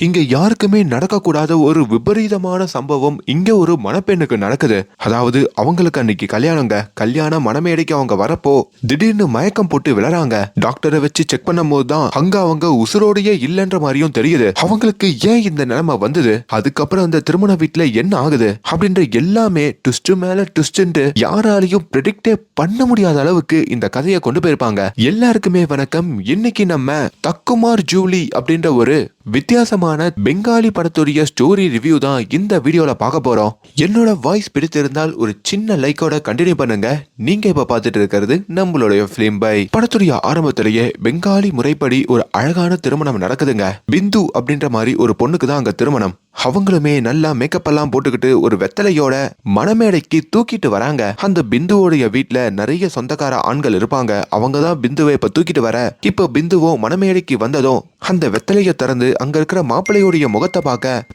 இங்க யாருக்குமே நடக்கக்கூடாத ஒரு விபரீதமான சம்பவம் இங்க ஒரு மணப்பெண்ணுக்கு நடக்குது. அதாவது அவங்களுக்கு அன்னைக்கு கல்யாண மணமேடைக்கு அவங்க வரப்போ திடீர்னு மயக்கம் போட்டு விழறாங்க. டாக்டரை வச்சு செக் பண்ணும் போதுதான் அங்க அவங்க உசுரோடையே இல்லைன்ற மாதிரியும் தெரியுது. அவங்களுக்கு ஏன் இந்த நிலைமை வந்தது, அதுக்கப்புறம் அந்த திருமண வீட்டுல என்ன ஆகுது அப்படின்ற எல்லாமே ட்விஸ்ட் மேல ட்விஸ்ட் யாராலையும் ப்ரெடிக்டே பண்ண முடியாத அளவுக்கு இந்த கதையை கொண்டு போயிருப்பாங்க. எல்லாருக்குமே வணக்கம். இன்னைக்கு நம்ம தக்குமார் ஜூலி அப்படின்ற ஒரு வித்தியாசமான பெங்காலி படத்துடைய ஸ்டோரி ரிவ்யூ தான் இந்த வீடியோல பார்க்க போறோம். என்னோட வாய்ஸ் பிடித்திருந்தால் ஒரு சின்ன லைக்கோட கண்டினியூ பண்ணுங்க. நீங்க இப்ப பார்த்துட்டு இருக்கிறது நம்மளுடைய பிலிம் பை. படத்துடைய ஆரம்பத்திலேயே பெங்காலி முறைப்படி ஒரு அழகான திருமணம் நடக்குதுங்க. பிந்து அப்படின்ற மாதிரி ஒரு பொண்ணுக்கு தான் அங்க திருமணம். அவங்களுமே நல்லா மேக்கப் எல்லாம் போட்டுக்கிட்டு ஒரு வெத்தலையோட மணமேடைக்கு தூக்கிட்டு வராங்க. அந்த பிந்துவோடைய வீட்டுல நிறைய சொந்தக்கார ஆண்கள் இருப்பாங்க. அவங்க தான் பிந்துவை இப்ப தூக்கிட்டு வர. இப்ப பிந்துவும் மணமேடைக்கு வந்ததும் அந்த வெத்தலைய திறந்து அங்க இருக்கிற மாப்பிள்ளையோடைய முகத்தை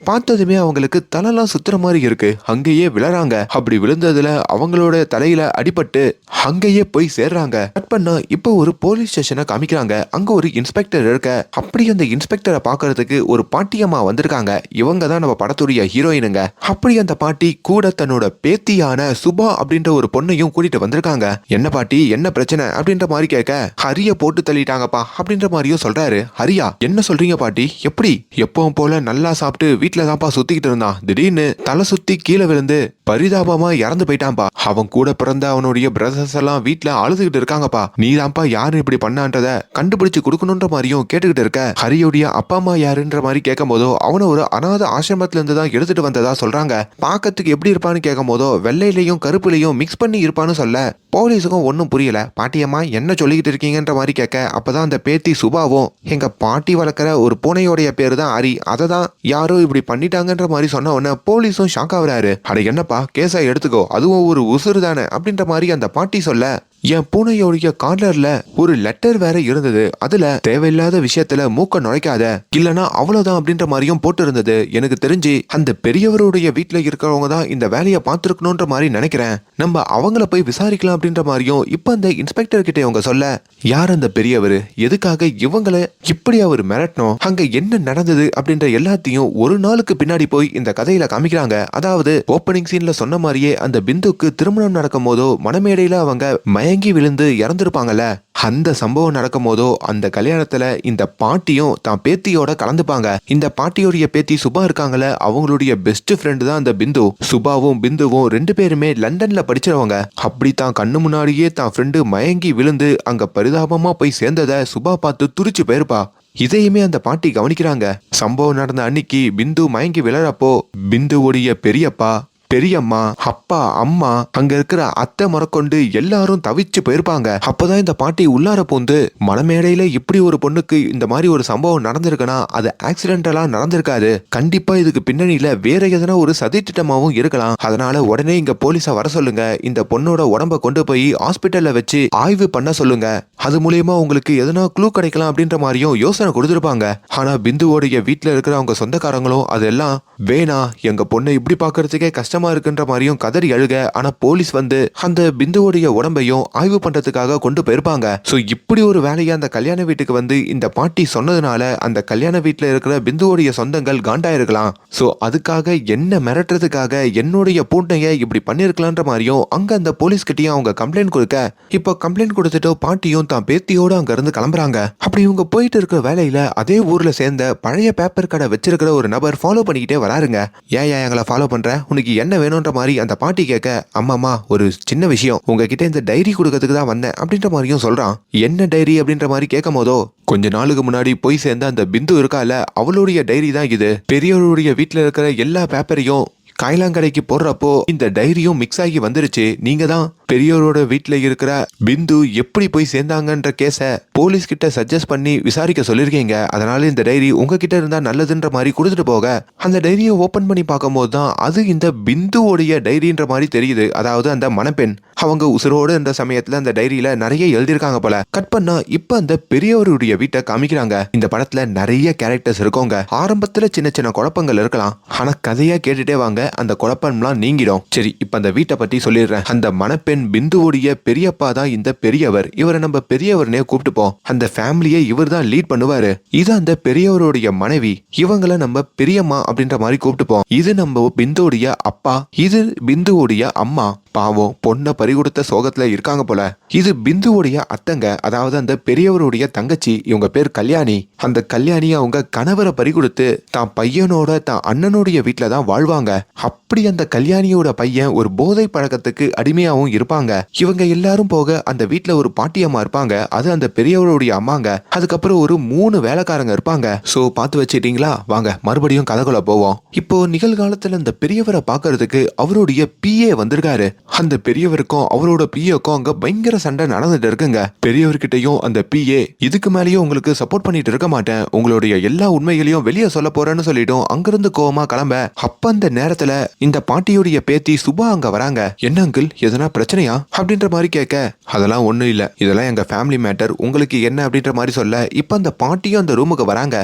பார்த்ததுமே அவங்களுக்கு தலைலாம் சுத்துற மாதிரி இருக்கு. அங்கேயே விழறாங்க. அப்படி விழுந்ததுல அவங்களோட தலையில அடிபட்டு அங்கேயே போய் சேர்றாங்க. கட் பண்ணா இப்ப ஒரு போலீஸ் ஸ்டேஷனை காமிக்கிறாங்க. அங்க ஒரு இன்ஸ்பெக்டர் இருக்க. அப்படி அந்த இன்ஸ்பெக்டரை பாக்குறதுக்கு ஒரு பாட்டியம்மா வந்திருக்காங்க. இவங்க தான் நம்ம படத்துடைய ஹீரோயினுங்க. அப்படி அந்த பாட்டி கூட தன்னோட பேத்தியான சுபா அப்படின்ற ஒரு பொண்ணையும் கூட்டிட்டு வந்திருக்காங்க. என்ன பாட்டி என்ன பிரச்சனை அப்படின்ற மாதிரி கேட்க, ஹரிய போட்டு தள்ளிட்டாங்கப்பா அப்படின்ற மாதிரியும் சொல்றாரு. ஹரியா, என்ன சொல்றீங்க பாட்டி? எப்படி? எப்பவும் போல நல்லா சாப்பிட்டு வீட்டுல தான்ப்பா சுத்திக்கிட்டு இருந்தான். திடீர்னு தலை சுத்தி கீழே விழுந்து பரிதாபமா இறந்து போயிட்டான்பா. அவன் கூட பிறந்த அவனுடைய பிரதர்ஸ் எல்லாம் வீட்டுல அழுதுகிட்டு இருக்காங்கப்பா. நீ தான்ப்பா யாரு இப்படி பண்ணான்றத கண்டுபிடிச்சு கொடுக்கணும்ன்ற மாதிரியும் கேட்டுக்கிட்டு இருக்க. ஹரியோடைய அப்பா அம்மா யாருன்ற மாதிரி கேட்கும் போதோ அவனை ஒரு அனாத ஆசிரமத்துல இருந்து தான் எடுத்துட்டு வந்ததா சொல்றாங்க. பாக்கிறதுக்கு எப்படி இருப்பான்னு கேட்கும் போதோ வெள்ளையிலையும் கருப்புலையும் மிக்ஸ் பண்ணி இருப்பான்னு சொல்ல போலீஸுக்கும் ஒன்னும் புரியல. பாட்டியம்மா என்ன சொல்லிக்கிட்டு இருக்கீங்கன்ற மாதிரி கேட்க, அப்பதான் அந்த பேத்தி சுபாவும் எங்க பாட்டி வளர்க்குற ஒரு பூனையோடைய பேரு தான் ஹரி, அதை தான் யாரோ இப்படி பண்ணிட்டாங்கன்ற மாதிரி சொன்ன உடனே போலீஸும் ஷாக் ஆகுறாரு. அட என்னப்பா கேஸா எடுத்துக்கோ, அதுவும் ஒரு உசுறு தானே அப்படின்ற மாதிரி அந்த பாட்டி சொல்ல, என் பூனையோடைய கார்னர்ல ஒரு லெட்டர் வேற இருந்தது. அதுல தேவையில்லாத விஷயத்துல மூக்க நுழைக்காத, இல்லனா அவ்வளவுதான் அப்படின்ற மாதிரியும் போட்டு இருந்தது. எனக்கு தெரிஞ்சு அந்த பெரியவருடைய வீட்டுல இருக்கிறவங்க தான் இந்த வேலையை பார்த்துருக்கணும்ன்ற மாதிரி நினைக்கிறேன். நம்ம அவங்கள போய் விசாரிக்கலாம் அப்படின்ற மாதிரியும் இப்ப அந்த இன்ஸ்பெக்டர் கிட்ட இவங்க சொல்ல, யார் அந்த பெரியவர், எதுக்காக இவங்களை இப்படி அவர் மிரட்டணும், அங்க என்ன நடந்தது அப்படின்ற எல்லாத்தையும் ஒரு நாளுக்கு பின்னாடி போய் இந்த கதையில காமிக்கிறாங்க. அதாவது ஓப்பனிங் சீன்ல சொன்ன மாதிரியே அந்த பிந்துக்கு திருமணம் நடக்கும் போதோ மணமேடையில அவங்க மயங்கி விழுந்து இறந்திருப்பாங்கல்ல, அந்த சம்பவம் நடக்கும் போதோ அந்த கல்யாணத்துல இந்த பாட்டியும் தான் பேத்தியோட கலந்துப்பாங்க. இந்த பாட்டியோடைய பேத்தி சுபா இருக்காங்கல்ல, அவங்களுடைய பெஸ்ட் ஃப்ரெண்டு தான் அந்த பிந்து. சுபாவும் பிந்துவும் ரெண்டு பேருமே லண்டன்ல படிச்சிருவாங்க. அப்படி தான் கண்ணு முன்னாடியே தான் ஃப்ரெண்டு மயங்கி விழுந்து அங்க பரிதாபமா போய் சேர்ந்ததை சுபா பார்த்து துரிச்சு போயிருப்பா. இதையுமே அந்த பாட்டி கவனிக்கிறாங்க. சம்பவம் நடந்த அன்னைக்கு பிந்து மயங்கி விழறப்போ பிந்துவோடைய பெரியப்பா, பெரியம்மா, அப்பா, அம்மா, அங்க இருக்கிற அத்தை மரக்கொண்டு எல்லாரும் தவிச்சு போயிருப்பாங்க. அப்பதான் இந்த பாட்டி உள்ளார போந்து மணமேடையில இப்படி ஒரு பொண்ணுக்கு இந்த மாதிரி ஒரு சம்பவம் நடந்திருக்குன்னா அது ஆக்சிடென்டலா நடந்திருக்காது. கண்டிப்பா இதுக்கு பின்னணியில வேற எதனா ஒரு சதித்திட்டமாவும் இருக்கலாம். அதனால உடனே இங்க போலீஸா வர சொல்லுங்க. இந்த பொண்ணோட உடம்ப கொண்டு போய் ஹாஸ்பிட்டல்ல வச்சு ஆய்வு பண்ண சொல்லுங்க. அது மூலியமா உங்களுக்கு எதனா க்ளூ கிடைக்கலாம் அப்படின்ற மாதிரியும் யோசனை கொடுத்துருப்பாங்க. ஆனா பிந்துவோடைய வீட்டுல இருக்கிற அவங்க சொந்தக்காரங்களும் அதெல்லாம் வேணா, எங்க பொண்ணை இப்படி பாக்குறதுக்கே கஷ்டமா இருக்குன்ற மாதிரியும் கதறி அழுக. ஆனா போலீஸ் வந்து அந்த பிந்துவோடைய உடம்பையும் ஆய்வு பண்றதுக்காக கொண்டு போயிருப்பாங்க. சோ இப்படி ஒரு வேலையை அந்த கல்யாண வீட்டுக்கு வந்து இந்த பாட்டி சொன்னதுனால அந்த கல்யாண வீட்டுல இருக்கிற பிந்துவோடைய சொந்தங்கள் காண்டாயிருக்கலாம். சோ அதுக்காக என்ன மிரட்டுறதுக்காக என்னுடைய பூண்டையை இப்படி பண்ணிருக்கலான்ற மாதிரியும் அங்க அந்த போலீஸ் கிட்டையும் அவங்க கம்ப்ளைண்ட் கொடுக்க, இப்போ கம்ப்ளைண்ட் கொடுத்துட்டு பாட்டியும் தான் பேத்தியோட அங்க இருந்து கிளம்புறாங்க. அப்படி இவங்க போயிட்டு இருக்கிற வேலையில அதே ஊர்ல சேர்ந்த பழைய பேப்பர் கடை வச்சிருக்கிற ஒரு நபர் ஃபாலோ பண்ணிக்கிட்டே வராருங்க. ஏன் எங்களை ஃபாலோ பண்ற, உனக்கு என்ன வேணும்ன்ற மாதிரி அந்த பாட்டி கேட்க, அம்மாமா ஒரு சின்ன விஷயம், உங்ககிட்ட இந்த டைரி கொடுக்கறதுக்கு தான் வந்தேன் அப்படின்ற மாதிரியும் சொல்றான். என்ன டைரி அப்படின்ற மாதிரி கேட்கும் போதோ, கொஞ்ச நாளுக்கு முன்னாடி போய் சேர்ந்த அந்த பிந்து இருக்கால, அவளுடைய டைரி தான் இது. பெரியவருடைய வீட்டுல இருக்கிற எல்லா பேப்பரையும் காய்லாங்கடைக்கு போடுறப்போ இந்த டைரியும் மிக்ஸ் ஆகி வந்துருச்சு. நீங்க தான் பெரியோரோட வீட்டுல இருக்கிற பிந்து எப்படி போய் சேர்ந்தாங்கன்ற கேஸ போலீஸ் கிட்ட சஜஸ்ட் பண்ணி விசாரிக்க சொல்லிருக்கீங்க. அதனால இந்த டைரி உங்ககிட்ட இருந்தா நல்லதுன்ற மாதிரி கொடுத்துட்டு போக, அந்த டைரியை ஓபன் பண்ணி பார்க்கும் போதுதான் அது இந்த பிந்துவோடைய டைரின்ற மாதிரி தெரியுது. அதாவது அந்த மணப்பெண் அவங்க உசுரோடு இந்த சமயத்துல அந்த டைரியில நிறைய எழுதியிருக்காங்க போல. கட் பண்ணா இப்ப அந்த பெரியவருடைய வீட்டை காமிக்கிறாங்க. இந்த படத்துல நிறைய கேரக்டர்ஸ் இருக்கோங்க. ஆரம்பத்துல சின்ன சின்ன குழப்பங்கள் இருக்கலாம், ஆனா கதையா கேட்டுட்டே வாங்க அந்த குழப்பம்லாம் நீங்கிடும். சரி, இப்ப அந்த வீட்டை பத்தி சொல்லிடுறேன். அந்த மணப்பெண் ஈவன் பிந்துவோடைய பெரியப்பா தான் இந்த பெரியவர். இவரை நம்ம பெரியவர்னே கூப்பிட்டுப்போம். அந்த ஃபேமிலியை இவர் தான் லீட் பண்ணுவாரு. இது அந்த பெரியவருடைய மனைவி. இவங்கள நம்ம பெரியம்மா அப்படின்ற மாதிரி கூப்பிட்டுப்போம். இது நம்ம பிந்துவோடைய அப்பா. இது பிந்துவோடைய அம்மா. பாவம், பொண்ணை பறிகொடுத்த சோகத்துல இருக்காங்க போல. இது பிந்துவோடைய அத்தங்க, அதாவது அந்த பெரியவருடைய தங்கச்சி. இவங்க பேர் கல்யாணி. அந்த கல்யாணி அவங்க கணவரை பறிகொடுத்து தான் பையனோட தான் அண்ணனுடைய வீட்டுல தான் வாழ்வாங்க. அப்படி அந்த கல்யாணியோட பையன் ஒரு போதை பழக்கத்துக்கு அடிமையாவும் இருப்பாங்க. இவங்க எல்லாரும் போக அந்த வீட்டுல ஒரு பாட்டியம்மா இருப்பாங்க. அது அந்த பெரியவருடைய அம்மாங்க. அதுக்கப்புறம் ஒரு 3 வேலைக்காரங்க இருப்பாங்க. சோ பார்த்து வச்சிட்டீங்களா? வாங்க மறுபடியும் கதைக்குள்ள போவோம். இப்போ நிகழ்காலத்துல அந்த பெரியவரை பாக்குறதுக்கு அவருடைய பிஏ வந்திருக்காரு. அந்த பெரியவருக்கும் அவரோட பிஏக்கும் அங்க பயங்கர சண்டை நடந்துட்டு இருக்குங்க. பெரியவர்கிட்டையும் அந்த பிஏ, இதுக்கு மேலேயும் உங்களுக்கு சப்போர்ட் பண்ணிட்டு இருக்க மாட்டேன், உங்களுடைய எல்லா உண்மைகளையும் வெளியே சொல்ல போறேன்னு சொல்லிட்டோம். அங்கிருந்து கோவமா கிளம்ப. அப்ப அந்த நேரத்துல இந்த பாட்டியுடைய பேத்தி சுபா அங்க வராங்க. என்ன அங்கிள், எதனா பிரச்சனையா அப்படின்ற மாதிரி கேட்க, அதெல்லாம் ஒண்ணும் இல்ல, இதெல்லாம் எங்க ஃபேமிலி மேட்டர், உங்களுக்கு என்ன அப்படின்ற மாதிரி சொல்ல. இப்ப அந்த பாட்டியும் அந்த ரூமுக்கு வராங்க.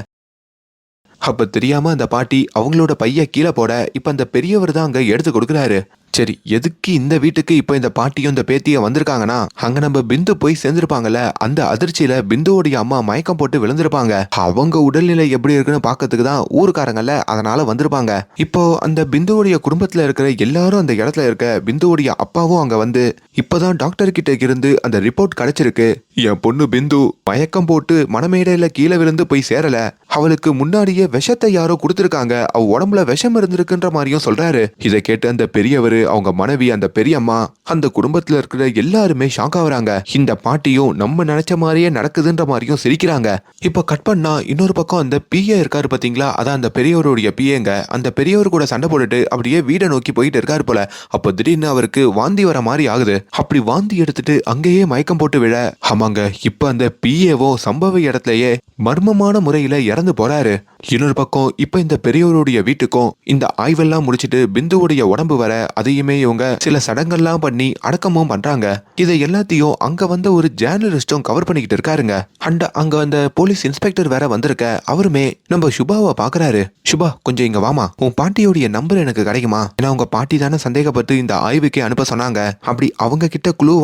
அப்ப தெரியாம அந்த பாட்டி அவங்களோட பைய கீழே போட இப்ப அந்த பெரியவர் தான் அங்க எடுத்து கொடுக்குறாரு. சரி, எதுக்கு இந்த வீட்டுக்கு இப்ப இந்த பாட்டியும் இந்த பேத்தியும் வந்திருக்காங்கன்னா, அங்க நம்ம பிந்து போய் சேர்ந்திருப்பாங்கல்ல, அந்த அதிர்ச்சியில பிந்துவோடைய அம்மா மயக்கம் போட்டு விழுந்திருப்பாங்க. அவங்க உடல்நிலை எப்படி இருக்குன்னு பாக்கிறதுக்கு தான் ஊருக்காரங்கல்ல, அதனால வந்திருப்பாங்க. இப்போ அந்த பிந்துவோடைய குடும்பத்துல இருக்கிற எல்லாரும் அந்த இடத்துல இருக்க. பிந்துவோடைய அப்பாவும் அங்க வந்து இப்பதான் டாக்டர் கிட்ட இருந்து அந்த ரிப்போர்ட் கிடைச்சிருக்கு. என் பொண்ணு பிந்து மயக்கம் போட்டு மனமேடையில கீழே விழுந்து போய் சேரல, அவளுக்கு முன்னாடியே விஷத்தை யாரோ கொடுத்திருக்காங்க, அவ உடம்புல விஷம் இருந்திருக்குன்ற மாதிரியும் சொல்றாரு. இதை கேட்டு அந்த பெரியவரு, அவங்க மனைவி, அந்த பெரியம்மா, அந்த குடும்பத்துல இருக்கிற எல்லாருமே ஷாக் ஆகுறாங்க. இந்த பாட்டியும் நம்ம நினைச்ச மாதிரியே நடக்குதுன்ற மாதிரியும் சிரிக்கிறாங்க. இப்ப கட் பண்ணா இன்னொரு பக்கம் அந்த பிஏ இருக்காரு பாத்தீங்களா, அதான் அந்த பெரியவருடைய பிஏங்க. அந்த பெரியவர் கூட சண்டை போட்டுட்டு அப்படியே வீடை நோக்கி போயிட்டு இருக்காரு போல. அப்போ திடீர்னு அவருக்கு வாந்தி வர மாதிரி ஆகுது. அப்படி வாந்தி எடுத்துட்டு அங்கேயே மயக்கம் போட்டு விழ. ஆமாங்க, இப்ப அந்த பிஏவோ சம்பவ இடத்துலயே மர்மமான முறையில இறந்து போறாரு. இன்னொரு பக்கம் இப்ப இந்த பெரியவருடைய வீட்டுக்கும் இந்த ஆய்வெல்லாம் முடிச்சிட்டு பிந்துவுடைய உடம்பு வர அதையுமே இவங்க சில சடங்கெல்லாம் பண்ணி அடக்கமும் பண்றாங்க. இதை எல்லாத்தையும் அங்க வந்த ஒரு ஜேர்னலிஸ்டும் கவர் பண்ணிக்கிட்டு இருக்காருங்க. அண்ட் அங்க வந்த போலீஸ் இன்ஸ்பெக்டர் வேற வந்திருக்க. அவருமே நம்ம சுபாவை பாக்குறாரு. சுபா, கொஞ்சம் இங்க வாமா, உன் பாட்டியோடைய நம்பர் எனக்கு கிடைக்குமா? ஏன்னா உங்க பாட்டி தானே சந்தேகப்பட்டு இந்த ஆய்வுக்கே அனுப்ப சொன்னாங்க. அப்படி அவங்க கிட்ட க்ளூ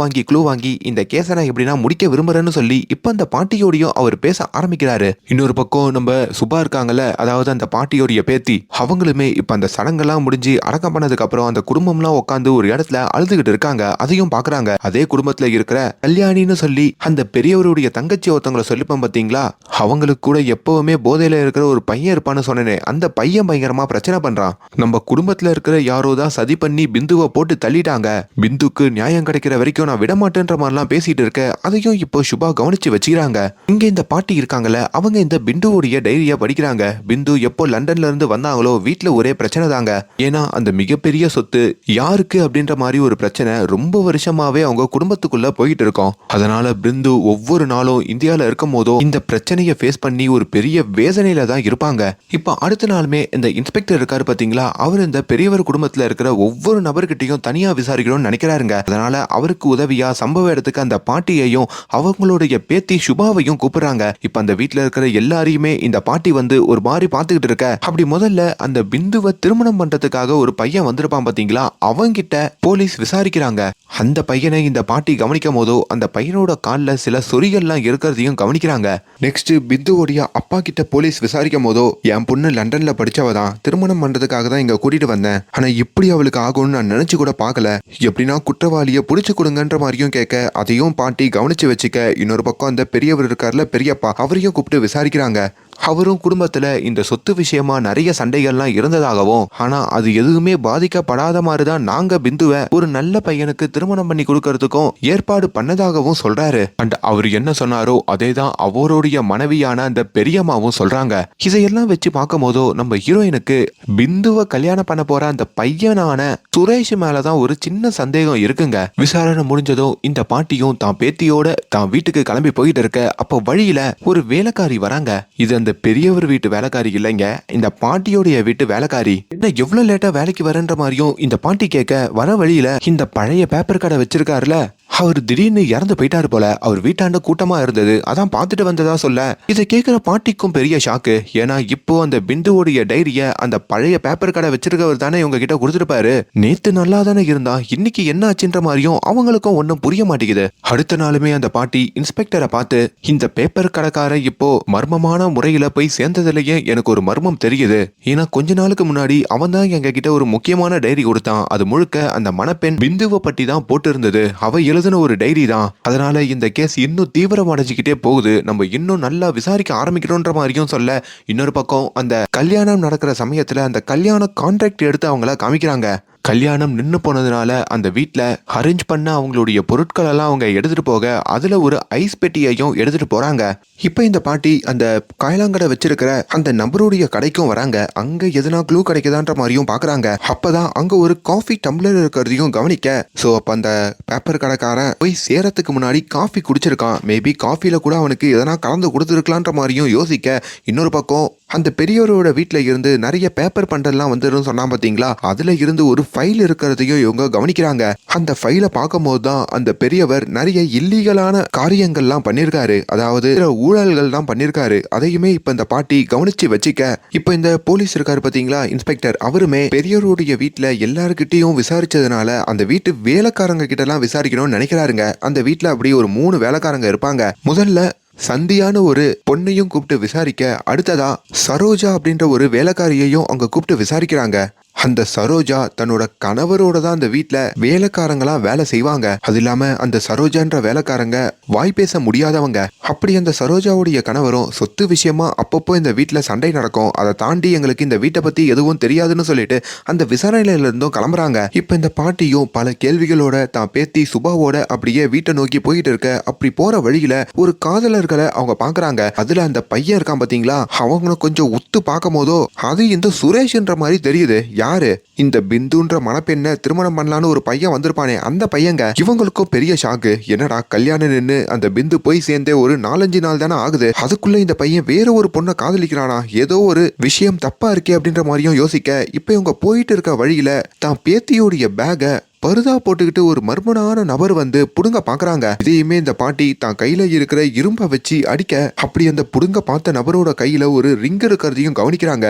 வாங்கி இந்த கேஸை நான் எப்படின்னா முடிக்க விரும்புறேன்னு சொல்லி இப்ப அந்த பாட்டியோடையும் அவர் பேச ஆரம்பிக்கிறாரு. இன்னொரு பக்கம் நம்ம சுபா இருக்காங்கல்ல, அதாவது அந்த பாட்டியோடைய பேத்தி, அவங்களுமே இப்ப அந்த சடங்கெல்லாம் முடிஞ்சு அடக்கம் பண்ணதுக்கு அப்புறம் அந்த குடும்பம்லாம் உட்காந்து ஒரு இடத்துல அழுதுகிட்டு இருக்காங்க. அதையும் பாக்குறாங்க. அதே குடும்பத்துல இருக்கிற கல்யாணின்னு சொல்லி அந்த பெரியவருடைய தங்கச்சி ஒருத்தவங்களை சொல்லிப்போம் பாத்தீங்களா, அவங்களுக்கு கூட எப்பவுமே போதையில இருக்கிற ஒரு பையன் இருப்பான்னு சொன்னேனே, அந்த பையன் பயங்கரமா பிரச்சனை பண்றான். நம்ம குடும்பத்துல இருக்கிற யாரோ தான் சதி பண்ணி பிந்துவை போட்டு தள்ளிட்டாங்க, பிந்துக்கு நியாயம் கிடைக்கிற வரைக்கும் நான் விடமாட்டேன்ற மாதிரிலாம் பேசிட்டு இருக்க. அதையும் இப்போ சுபா கவனிச்சு வச்சுக்கிறாங்க. இங்க இந்த பாட்டி இருக்காங்கல்ல, அவங்க இந்த பிந்துவோடைய டைரியா படிக்கிறாங்க. பிந்து எப்போ லண்டன்ல இருந்து வந்தாங்களோ வீட்டுல ஒரே பிரச்சனை தாங்க. ஏன்னா அந்த மிகப்பெரிய சொத்து யாருக்கு அப்படின்ற மாதிரி ஒரு பிரச்சனை ரொம்ப வருஷமாவே அவங்க குடும்பத்துக்குள்ள போயிட்டு இருக்கோம். அதனால பிந்து ஒவ்வொரு நாளும் இந்தியால இருக்கும் போதோ இந்த பிரச்சனையை ஃபேஸ் பண்ணி ஒரு பெரிய வேதனையில தான் இருப்பாங்க. இப்ப அடுத்த நாளுமே இந்த இன்ஸ்பெக்டர் இருக்காரு பாத்தீங்களா, அவர் இந்த பெரியவர் குடும்பத்துல இருக்கிற ஒவ்வொரு நபர்கிட்டையும் தனியா விசாரிக்கணும்னு நினைக்கிறாருங்க. அதனால அவருக்கு உதவியா சம்பவ இடத்துக்கு அந்த பாட்டியையும் அவங்களுடைய பேத்தி சுபாவையும் கூப்பிடுறாங்க. இப்ப அந்த வீட்டுல இருக்கிற எல்லாரையுமே இந்த பாட்டி வந்து ஒரு மாதிரி பாத்துக்கிட்டு இருக்க. அப்படி முதல்ல அந்த பிந்துவை திருமணம் பண்றதுக்காக ஒரு பையன் வந்திருப்பான் பாத்தீங்களா, அவங்கிட்ட போலீஸ் விசாரிக்கிறாங்க. அந்த பையனை இந்த பாட்டி கவனிக்கும் போதோ அந்த பையனோட கால்ல சில சொறிகள்லாம் இருக்கிறதையும் கவனிக்கிறாங்க. நெக்ஸ்ட் பிந்துவோடைய அப்பா கிட்ட போலீஸ் விசாரிக்கும் போதோ, என் பொண்ணு லண்டன்ல படிச்சவதான், திருமணம் பண்றதுக்காக தான் இங்க கூட்டிட்டு வந்தேன், ஆனா இப்படி அவளுக்கு ஆகும்னு நான் நினைச்சு கூட பார்க்கல, எப்படின்னா குற்றவாளியை புடிச்சு கொடுங்கன்ற மாதிரியும் கேட்க. அதையும் பாட்டி கவனிச்சு வச்சுக்க. இன்னொரு பக்கம் அந்த பெரியவர் இருக்கார்ல, பெரியப்பா, அவரையும் கூப்பிட்டு விசாரிக்கிறாங்க. அவரும் குடும்பத்துல இந்த சொத்து விஷயமா நிறைய சண்டைகள்லாம் இருந்ததாகவும், ஆனா அது எதுவுமே பாதிக்கப்படாத மாதிரிதான் நாங்க பிந்துவை ஒரு நல்ல பையனுக்கு திருமணம் பண்ணி கொடுக்கறதுக்கும் ஏற்பாடு பண்ணதாகவும் சொல்றாரு. அண்ட் அவர் என்ன சொன்னாரோ அதேதான் அவருடைய மனைவியான அந்த பெரியம்மாவும் சொல்றாங்க. இதையெல்லாம் வச்சு பார்க்கும் போதோ நம்ம ஹீரோயினுக்கு பிந்துவை கல்யாணம் பண்ண போற அந்த பையனான சுரேஷ் மேலதான் ஒரு சின்ன சந்தேகம் இருக்குங்க. விசாரணை முடிஞ்சதும் இந்த பாட்டியும் தான் பேத்தியோட தான் வீட்டுக்கு கிளம்பி போயிட்டு இருக்க. அப்போ வழியில ஒரு வேலைக்காரி வராங்க. இது அந்த பெரியவர் வீட்டு வேலைக்காரி இல்லைங்க, இந்த பாட்டியோடைய வீட்டு வேலைக்காரி. என்ன எவ்வளவு லேட்டா வேலைக்கு வரன்ற மாதிரியும் இந்த பாட்டி கேட்க. வர வழியில இந்த பழைய பேப்பர் கடை வச்சிருக்காருல, அவர் திடீர்னு இறந்து போயிட்டாரு போல. அவர் வீட்டாண்ட கூட்டமா இருந்தது, அதான் பார்த்துட்டு வந்ததா சொல்ல. இதை கேட்கிற பாட்டிக்கும் பெரிய ஷாக்கு. ஏன்னா இப்போ அந்த பிந்துவோடைய டைரிய அந்த பழைய பேப்பர் கடை வச்சிருக்கவர் தானே இவங்க கிட்ட கொடுத்துருப்பாரு. நேத்து நல்லா தானே இருந்தா, இன்னைக்கு என்ன ஆச்சுன்ற மாதிரியும் அவங்களுக்கும் ஒன்னும் புரிய மாட்டேங்குது. அடுத்த நாளுமே அந்த பாட்டி இன்ஸ்பெக்டரை பார்த்து, இந்த பேப்பர் கடைக்காரன் இப்போ மர்மமான முறையில போய் சேர்ந்ததுலயே எனக்கு ஒரு மர்மம் தெரியுது. ஏன்னா கொஞ்ச நாளுக்கு முன்னாடி அவன் தான் எங்க கிட்ட ஒரு முக்கியமான டைரி கொடுத்தான். அது முழுக்க அந்த மணப்பெண் பிந்துவை பற்றி தான் போட்டு இருந்தது. அவ எழுதின ஒரு டைரி தான். அதனால இந்த கேஸ் இன்னும் தீவிரம் அடைஞ்சுக்கிட்டே போகுது. நம்ம இன்னும் நல்லா விசாரிக்க ஆரம்பிக்கிறோன்ற மாதிரியும் சொல்ல, இன்னொரு பக்கம் அந்த கல்யாணம் நடக்கிற சமயத்துல அந்த கல்யாண கான்ட்ராக்ட் எடுத்து அவங்கள காமிக்கிறாங்க. கல்யாணம் நின்று போனதுனால அந்த வீட்டில் அரேஞ்ச் பண்ண அவங்களுடைய பொருட்கள் எல்லாம் அவங்க எடுத்துட்டு போக அதுல ஒரு ஐஸ் பெட்டியையும் எடுத்துட்டு போறாங்க. இப்போ இந்த பாட்டி அந்த காயலாங்கடை வச்சிருக்கிற அந்த நபருடைய கடைக்கும் வராங்க. அங்க எதுனா க்ளூ கிடைக்குதான்ற மாதிரியும் பாக்குறாங்க. அப்பதான் அங்க ஒரு காஃபி டம்ளர் இருக்கிறதையும் கவனிக்க, சோ அப்ப அந்த பேப்பர் கடைக்காரன் போய் சேரத்துக்கு முன்னாடி காஃபி குடிச்சிருக்கான். மேபி காஃபில கூட அவனுக்கு எதனா கலந்து கொடுத்துருக்கலான்ற மாதிரியும் யோசிக்க, இன்னொரு பக்கம் அந்த பெரியவரோட வீட்டுல இருந்து நிறைய பேப்பர் பண்டெல்லாம் வந்துடும் சொன்னா பாத்தீங்களா, அதுல இருந்து ஒரு ஃபைல் இருக்கிறதையும் இவங்க கவனிக்கிறாங்க. அந்த ஃபைலை பார்க்கும் போதுதான் அந்த பெரியவர் நிறைய இல்லீகலான காரியங்கள்லாம் பண்ணிருக்காரு, அதாவது ஊழல்கள் தான் பண்ணிருக்காரு. அதையுமே இப்ப இந்த பாட்டி கவனிச்சு வச்சுக்க, இப்ப இந்த போலீஸ் இருக்காரு பாத்தீங்களா, இன்ஸ்பெக்டர், அவருமே பெரியவருடைய வீட்டுல எல்லாருக்கிட்டையும் விசாரிச்சதுனால அந்த வீட்டு வேலைக்காரங்க கிட்ட எல்லாம் விசாரிக்கணும்னு நினைக்கிறாருங்க. அந்த வீட்டுல அப்படி ஒரு 3 வேலைக்காரங்க இருப்பாங்க. முதல்ல சந்தியான ஒரு பொண்ணையும் கூப்பிட்டு விசாரிக்க, அடுத்ததா சரோஜா அப்படின்ற ஒரு வேலைக்காரியையும் அங்க கூப்பிட்டு விசாரிக்கிறாங்க. அந்த சரோஜா தன்னோட கணவரோட தான் அந்த வீட்டுல வேலைக்காரங்களா வேலை செய்வாங்க. அது இல்லாம அந்த சரோஜான்ற வேலைக்காரங்க வாய் பேச முடியாதவங்க. அப்படி அந்த சரோஜாவுடைய கணவரும் சொத்து விஷயமா அப்பப்போ இந்த வீட்டுல சண்டை நடக்கும். அதை தாண்டி எங்களுக்கு இந்த வீட்டை பத்தி எதுவும் தெரியாதுன்னு சொல்லிட்டு அந்த விசாரணையில இருந்தும் கிளம்புறாங்க. இப்ப இந்த பாட்டியும் பல கேள்விகளோட தான் பேத்தி சுபாவோட அப்படியே வீட்டை நோக்கி போயிட்டு இருக்க, அப்படி போற வழியில ஒரு காதலர்களை அவங்க பாக்குறாங்க. அதுல அந்த பையன் இருக்கான் பாத்தீங்களா, அவங்களை கொஞ்சம் உத்து பார்க்கும் போதோ அது இந்த சுரேஷ்ன்ற மாதிரி தெரியுது. யாரு? இந்த பிந்துன்ற மணப்பெண்ணை திருமணம் பண்ணலான்னு ஒரு பையன் வந்திருப்பானே, அந்த பையங்க. இவங்களுக்கும் பெரிய ஷாக்கு. என்னடா கல்யாணம் நின்று அந்த பிந்து போய் சேர்ந்தே ஒரு 4-5 நாள் தானே ஆகுது, அதுக்குள்ள இந்த பையன் வேற ஒரு பொண்ணை காதலிக்கிறானா, ஏதோ ஒரு விஷயம் தப்பா இருக்கே அப்படின்ற மாதிரியும் யோசிக்க, இப்ப இவங்க போயிட்டு இருக்க வழியில தான் பேத்தியோடைய பேக பருதா போட்டுக்கிட்டு ஒரு மர்மனான நபர் வந்து புடுங்க பாக்குறாங்க. இதையுமே இந்த பாட்டி தான் கையில இருக்கிற இரும்ப வச்சு அடிக்க, அப்படி அந்த புடுங்க பார்த்த நபரோட கையில ஒரு ரிங் இருக்கிறதையும் கவனிக்கிறாங்க.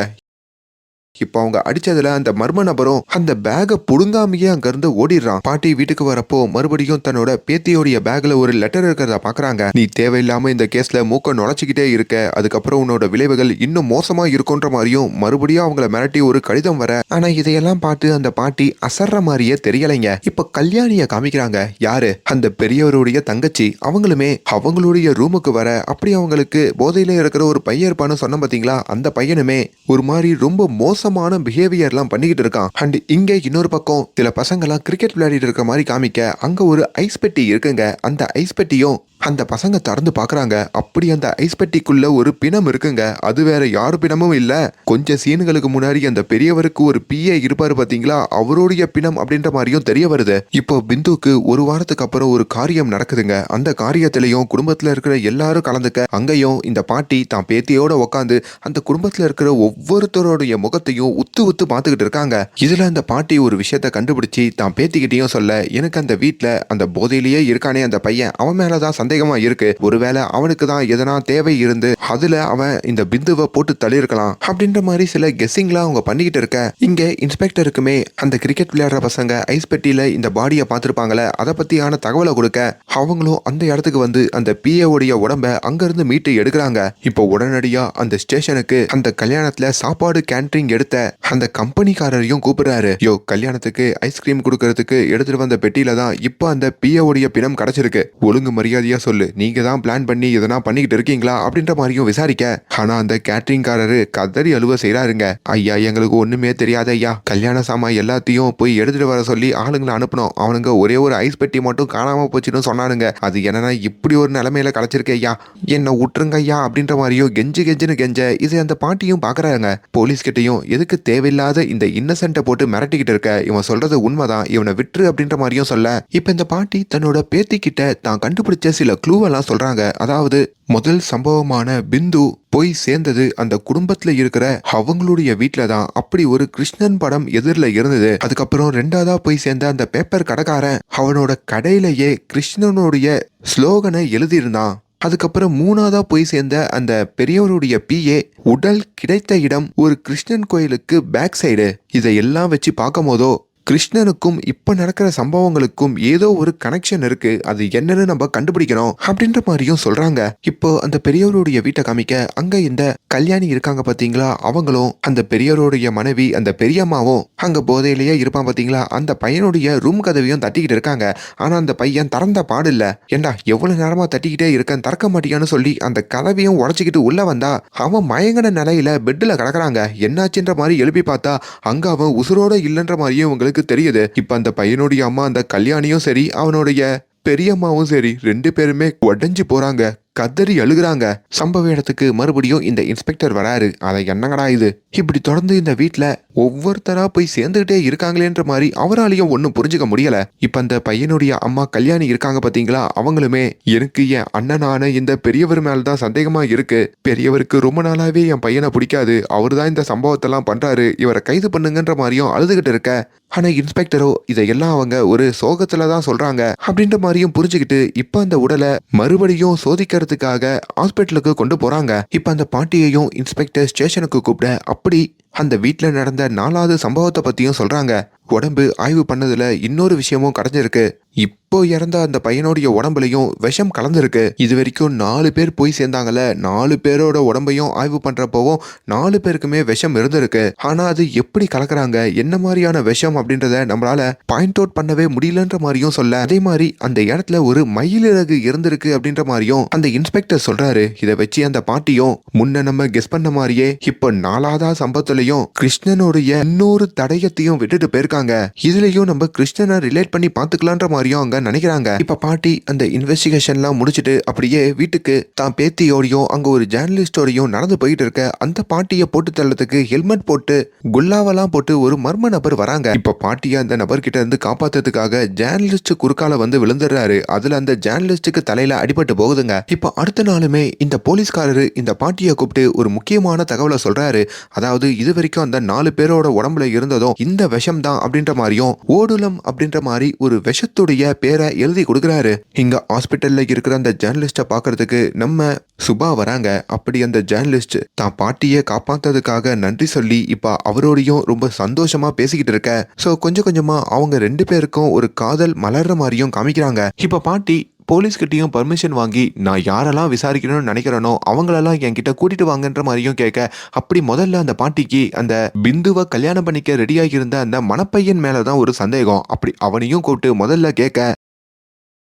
இப்போ அவங்க அடிச்சதுல அந்த மர்ம நபரும் அந்த பேக புடுங்காமையே அங்க இருந்து ஓடிடுறான். பாட்டி வீட்டுக்கு வரப்போ மறுபடியும் தன்னோட பேத்தியோடைய பேக்ல ஒரு லெட்டர் இருக்கிறத பாக்குறாங்க. நீ தேவையில்லாம இந்த கேஸ்ல மூக்க நுழைச்சிக்கிட்டே இருக்க, அதுக்கப்புறம் உன்னோட விளைவுகள் இன்னும் மோசமா இருக்குன்ற மாதிரியும் மறுபடியும் அவங்கள மிரட்டி ஒரு கடிதம் வர. ஆனா இதையெல்லாம் பார்த்து அந்த பாட்டி அசர்ற மாதிரியே தெரியலைங்க. இப்ப கல்யாணிய காமிக்கிறாங்க. யாரு? அந்த பெரியவருடைய தங்கச்சி. அவங்களுமே அவங்களுடைய ரூமுக்கு வர, அப்படி அவங்களுக்கு போதையில இருக்கிற ஒரு பையன் இருப்பான்னு சொன்ன பாத்தீங்களா, அந்த பையனுமே ஒரு மாதிரி ரொம்ப மோசமான பிஹேவியர்லாம் பண்ணிக்கிட்டு இருக்கான். அண்ட் இங்க இன்னொரு பக்கம் சில பசங்க எல்லாம் கிரிக்கெட் விளையாடிட்டு இருக்க மாதிரி காமிக்க, அங்க ஒரு ஐஸ் பெட்டி இருக்குங்க. அந்த ஐஸ் பெட்டியும் அந்த பசங்க திறந்து பாக்குறாங்க. அப்படி அந்த ஐஸ் பெட்டிக்குள்ள ஒரு பிணம் இருக்குங்க. அது வேற யாரு பிணமும் இல்ல, கொஞ்சம் சீனுகளுக்கு முன்னாடி அந்த பெரியவருக்கு ஒரு பிஏ இருப்பாரு பாத்தீங்களா, அவருடைய பிணம் அப்படின்ற மாதிரியும் தெரிய வருது. இப்போ பிந்துக்கு ஒரு வாரத்துக்கு அப்புறம் ஒரு காரியம் நடக்குதுங்க. அந்த காரியத்திலையும் குடும்பத்துல இருக்கிற எல்லாரும் கலந்துக்க, அங்கேயும் இந்த பாட்டி தான் பேத்தியோட உட்காந்து அந்த குடும்பத்துல இருக்கிற ஒவ்வொருத்தருடைய முகத்தையும் உத்து உத்து பார்த்துக்கிட்டு இருக்காங்க. இதுல அந்த பாட்டி ஒரு விஷயத்த கண்டுபிடிச்சு தான் பேத்திக்கிட்டையும் சொல்ல, எனக்கு அந்த வீட்டுல அந்த போதையிலேயே இருக்கானே அந்த பையன், அவன் மேலதான் சந்தேகமா இருக்கு. ஒருவேளை அவனுக்கு தான் எதனா தேவை இருந்து அதுல அவன் இந்த பிந்துவை போட்டு தள்ளியிருக்கலாம் அப்படின்ற மாதிரி சில கெஸ்ஸிங்லாம் அவங்க பண்ணிக்கிட்டு இருக்க, இங்க இன்ஸ்பெக்டருக்குமே அந்த கிரிக்கெட் விளையாடுற பசங்க ஐஸ் பெட்டியில இந்த பாடியை பார்த்திருப்பாங்களே, அதை பத்தியான தகவலை கொடுக்க, அவங்களும் அந்த இடத்துக்கு வந்து அந்த பிஏவுடைய உடம்ப அங்கிருந்து மீட்டு எடுக்கிறாங்க. இப்போ உடனடியா அந்த ஸ்டேஷனுக்கு அந்த கல்யாணத்துல சாப்பாடு கேண்டரிங் எடுத்த அந்த கம்பெனிக்காரரையும் கூப்பிடுறாரு. யோ, கல்யாணத்துக்கு ஐஸ்கிரீம் கொடுக்கறதுக்கு எடுத்துட்டு வந்த பெட்டியில தான் இப்போ அந்த பிஏவுடைய பிணம் கிடைச்சிருக்கு, ஒழுங்கு மரியாதையா சொல்லு, நீங்க தான் பிளான் பண்ணி எதனா பண்ணிக்கிட்டு இருக்கீங்களா அப்படின்ற மாதிரியும் விசாரிக்க, ஆனா அந்த கேட்டரிங்காரரு கதறி அழுவ செய்யறாருங்க. ஐயா, எங்களுக்கு ஒண்ணுமே தெரியாத ஐயா, கல்யாண சாமான் எல்லாத்தையும் போய் எடுத்துட்டு வர சொல்லி ஆளுங்களை அனுப்பணும், அவனுங்க ஒரே ஒரு ஐஸ் பெட்டி மட்டும் காணாம போச்சுன்னு சொன்னானுங்க, அது என்னன்னா இப்படி ஒரு நிலைமையில கிடைச்சிருக்க ஐயா, என்ன விட்டுருங்க ஐயா அப்படின்ற மாதிரியும் கெஞ்சுன்னு கெஞ்ச, இது அந்த பாட்டியும் பாக்குறாங்க. போலீஸ் கிட்டையும் எதுக்கு தேவையில்லாத இந்த இன்னசென்ட்டை போட்டு மிரட்டிக்கிட்டு இருக்க, இவன் சொல்றது உண்மைதான், இவனை விட்டுரு அப்படின்ற மாதிரியும் சொல்ல, இப்ப இந்த பாட்டி தன்னோட பேத்தி கிட்ட தான் கண்டுபிடிச்ச சில சில க்ளூவெல்லாம் சொல்றாங்க. அதாவது முதல் சம்பவமான பிந்து போய் சேர்ந்தது அந்த குடும்பத்துல இருக்கிற அவங்களுடைய வீட்டுல தான். அப்படி ஒரு கிருஷ்ணன் படம் எதிரில இருந்தது. அதுக்கப்புறம் ரெண்டாவதா போய் சேர்ந்த அந்த பேப்பர் கடைக்காரன் அவனோட கடையிலேயே கிருஷ்ணனுடைய ஸ்லோகனை எழுதியிருந்தான். அதுக்கப்புறம் மூணாவதா போய் சேர்ந்த அந்த பெரியவருடைய பிஏ உடல் கிடைத்த இடம் ஒரு கிருஷ்ணன் கோயிலுக்கு பேக் சைடு. இதையெல்லாம் வச்சு பார்க்கும் போதோ கிருஷ்ணனுக்கும் இப்ப நடக்கிற சம்பவங்களுக்கும் ஏதோ ஒரு கனெக்ஷன் இருக்கு. அது என்னன்னு நம்ம கண்டுபிடிக்கணும் அப்படின்ற மாதிரியும் சொல்றாங்க. இப்போ அந்த பெரியவருடைய வீட்டை காமிக்க அங்க இந்த கல்யாணி இருக்காங்க பாத்தீங்களா, அவங்களும் அந்த பெரியவருடைய மனைவி அந்த பெரியம்மாவும் அங்க போதையிலேயே இருப்பான் பாத்தீங்களா, அந்த பையனுடைய ரூம் கதவையும் தட்டிக்கிட்டு இருக்காங்க. ஆனா அந்த பையன் திறந்த பாடு இல்ல. ஏண்டா எவ்வளவு நேரமா தட்டிக்கிட்டே இருக்கேன், திறக்க மாட்டியான்னு சொல்லி அந்த கதவையும் உடச்சிக்கிட்டு உள்ள வந்தா அவன் மயங்கின நிலையில பெட்ல கிடக்குறாங்க. என்னாச்சுன்ற மாதிரி எழுப்பி பார்த்தா அங்க அவன் உசுரோட இல்லைன்ற மாதிரியும் உங்களுக்கு தெரியுது. இப்ப அந்த பையனுடைய அம்மா அந்த கல்யாணியும் சரி அவனுடைய பெரியம்மாவும் சரி 2 பேருமே உடஞ்சு போறாங்க, கதறி அழுகுறாங்க. சம்பவ இடத்துக்கு மறுபடியும் இந்த இன்ஸ்பெக்டர் வராரு. அதை என்னங்கடா இது, இப்படி தொடர்ந்து இந்த வீட்டுல ஒவ்வொருத்தரா போய் சேர்ந்துகிட்டே இருக்காங்களேன்ற மாதிரி அவராலையும் ஒன்னும் புரிஞ்சுக்க முடியல. இப்ப அந்த பையனுடைய அம்மா கல்யாணி இருக்காங்க பாத்தீங்களா, அவங்களுமே எனக்கு என் அண்ணனான இந்த பெரியவர் மேலதான் சந்தேகமா இருக்கு. பெரியவருக்கு ரொம்ப நாளாவே என் பையனை பிடிக்காது, அவரு தான் இந்த சம்பவத்தெல்லாம் பண்றாரு, இவரை கைது பண்ணுங்கன்ற மாதிரியும் அழுதுகிட்டு இருக்க. ஆனா இன்ஸ்பெக்டரோ இதையெல்லாம் அவங்க ஒரு சோகத்துலதான் சொல்றாங்க அப்படின்ற மாதிரியும் புரிஞ்சுக்கிட்டு இப்ப அந்த உடலை மறுபடியும் சோதிக்கிறதுக்காக ஹாஸ்பிட்டலுக்கு கொண்டு போறாங்க. இப்ப அந்த பாட்டியையும் இன்ஸ்பெக்டர் ஸ்டேஷனுக்கு கூப்பிட அப்படி அந்த வீட்டுல நடந்த 4வது சம்பவத்தை பத்தியும் சொல்றாங்க. உடம்பு ஆய்வு பண்ணதுல இன்னொரு விஷயமும் கிடைஞ்சிருக்கு. இப்போ இறந்த அந்த பையனுடைய உடம்புலையும் விஷம் கலந்துருக்கு. இது வரைக்கும் 4 பேர் போய் சேர்ந்தாங்கல்ல, 4 பேரோட உடம்பையும் ஆய்வு பண்றப்பவும் 4 பேருக்குமே விஷம் இருந்திருக்கு. ஆனா அது எப்படி கலக்குறாங்க, என்ன மாதிரியான விஷம் அப்படின்றத நம்மளால பாயிண்ட் அவுட் பண்ணவே முடியலன்ற மாதிரியும் சொல்ல, அதே மாதிரி அந்த இடத்துல ஒரு மயிலிறகு இருந்திருக்கு அப்படின்ற மாதிரியும் அந்த இன்ஸ்பெக்டர் சொல்றாரு. இதை வச்சு அந்த பாட்டியும் முன்ன நம்ம கெஸ் பண்ண மாதிரியே இப்போ 4வது சம்பவத்துலயும் கிருஷ்ணனுடைய இன்னொரு தடயத்தையும் விட்டுட்டு போயிருக்காங்க. இதுலயும் நம்ம கிருஷ்ணனை ரிலேட் பண்ணி பாத்துக்கலான்ற மாதிரியும் அங்க நினைக்கிறாங்க. இப்ப பாட்டி அந்த இன்வெஸ்டிகேஷன்லாம் முடிச்சிட்டு அப்படியே வீட்டுக்கு தான் பேத்தியோடையும் அங்க ஒரு ஜேர்னலிஸ்டோடையும் நடந்து போயிட்டு இருக்க அந்த பாட்டியை போட்டு தள்ளதுக்கு ஹெல்மெட் போட்டு குல்லாவெல்லாம் போட்டு ஒரு மர்ம நபர் வராங்க. இப்ப பாட்டியை அந்த நபர்கிட்ட இருந்து காப்பாத்துறதுக்காக ஜேர்னலிஸ்ட் குறுக்கால வந்து விழுந்துடுறாரு. அதுல அந்த ஜேர்னலிஸ்டுக்கு தலையில அடிபட்டு போகுதுங்க. இப்ப அடுத்த நாளுமே இந்த போலீஸ்காரரு இந்த பாட்டியை கூப்பிட்டு ஒரு முக்கியமான தகவலை சொல்றாரு. அதாவது இது வரைக்கும் அந்த 4 பேரோட உடம்புல இருந்ததும் இந்த விஷம் தான் அப்படின்ற மாதிரியும் ஓடுலம் அப்படின்ற மாதிரி ஒரு விஷத்துடைய பேரை எழுதி கொடுக்குறாரு. இங்க ஹாஸ்பிட்டல்ல இருக்கிற அந்த ஜேர்னலிஸ்ட பாக்குறதுக்கு நம்ம சுபா வராங்க. அப்படி அந்த ஜேர்னலிஸ்ட் தான் பாட்டியை காப்பாத்ததுக்காக நன்றி சொல்லி இப்ப அவரோடையும் ரொம்ப சந்தோஷமா பேசிக்கிட்டு இருக்க. சோ கொஞ்சம் கொஞ்சமா அவங்க 2 பேருக்கும் ஒரு காதல் மலர்ற மாதிரியும் காமிக்கிறாங்க. இப்ப பாட்டி போலீஸ்கிட்டையும் பர்மிஷன் வாங்கி நான் யாரெல்லாம் விசாரிக்கணும்னு நினைக்கிறேனோ அவங்களெல்லாம் என்கிட்ட கூட்டிட்டு வாங்கன்ற மாதிரியும் கேட்க, அப்படி முதல்ல அந்த பாட்டிக்கு அந்த பிந்துவை கல்யாணம் பண்ணிக்க ரெடியாகி இருந்த அந்த மணப்பையன் மேலதான் ஒரு சந்தேகம். அப்படி அவனையும் கூப்பிட்டு முதல்ல கேட்க,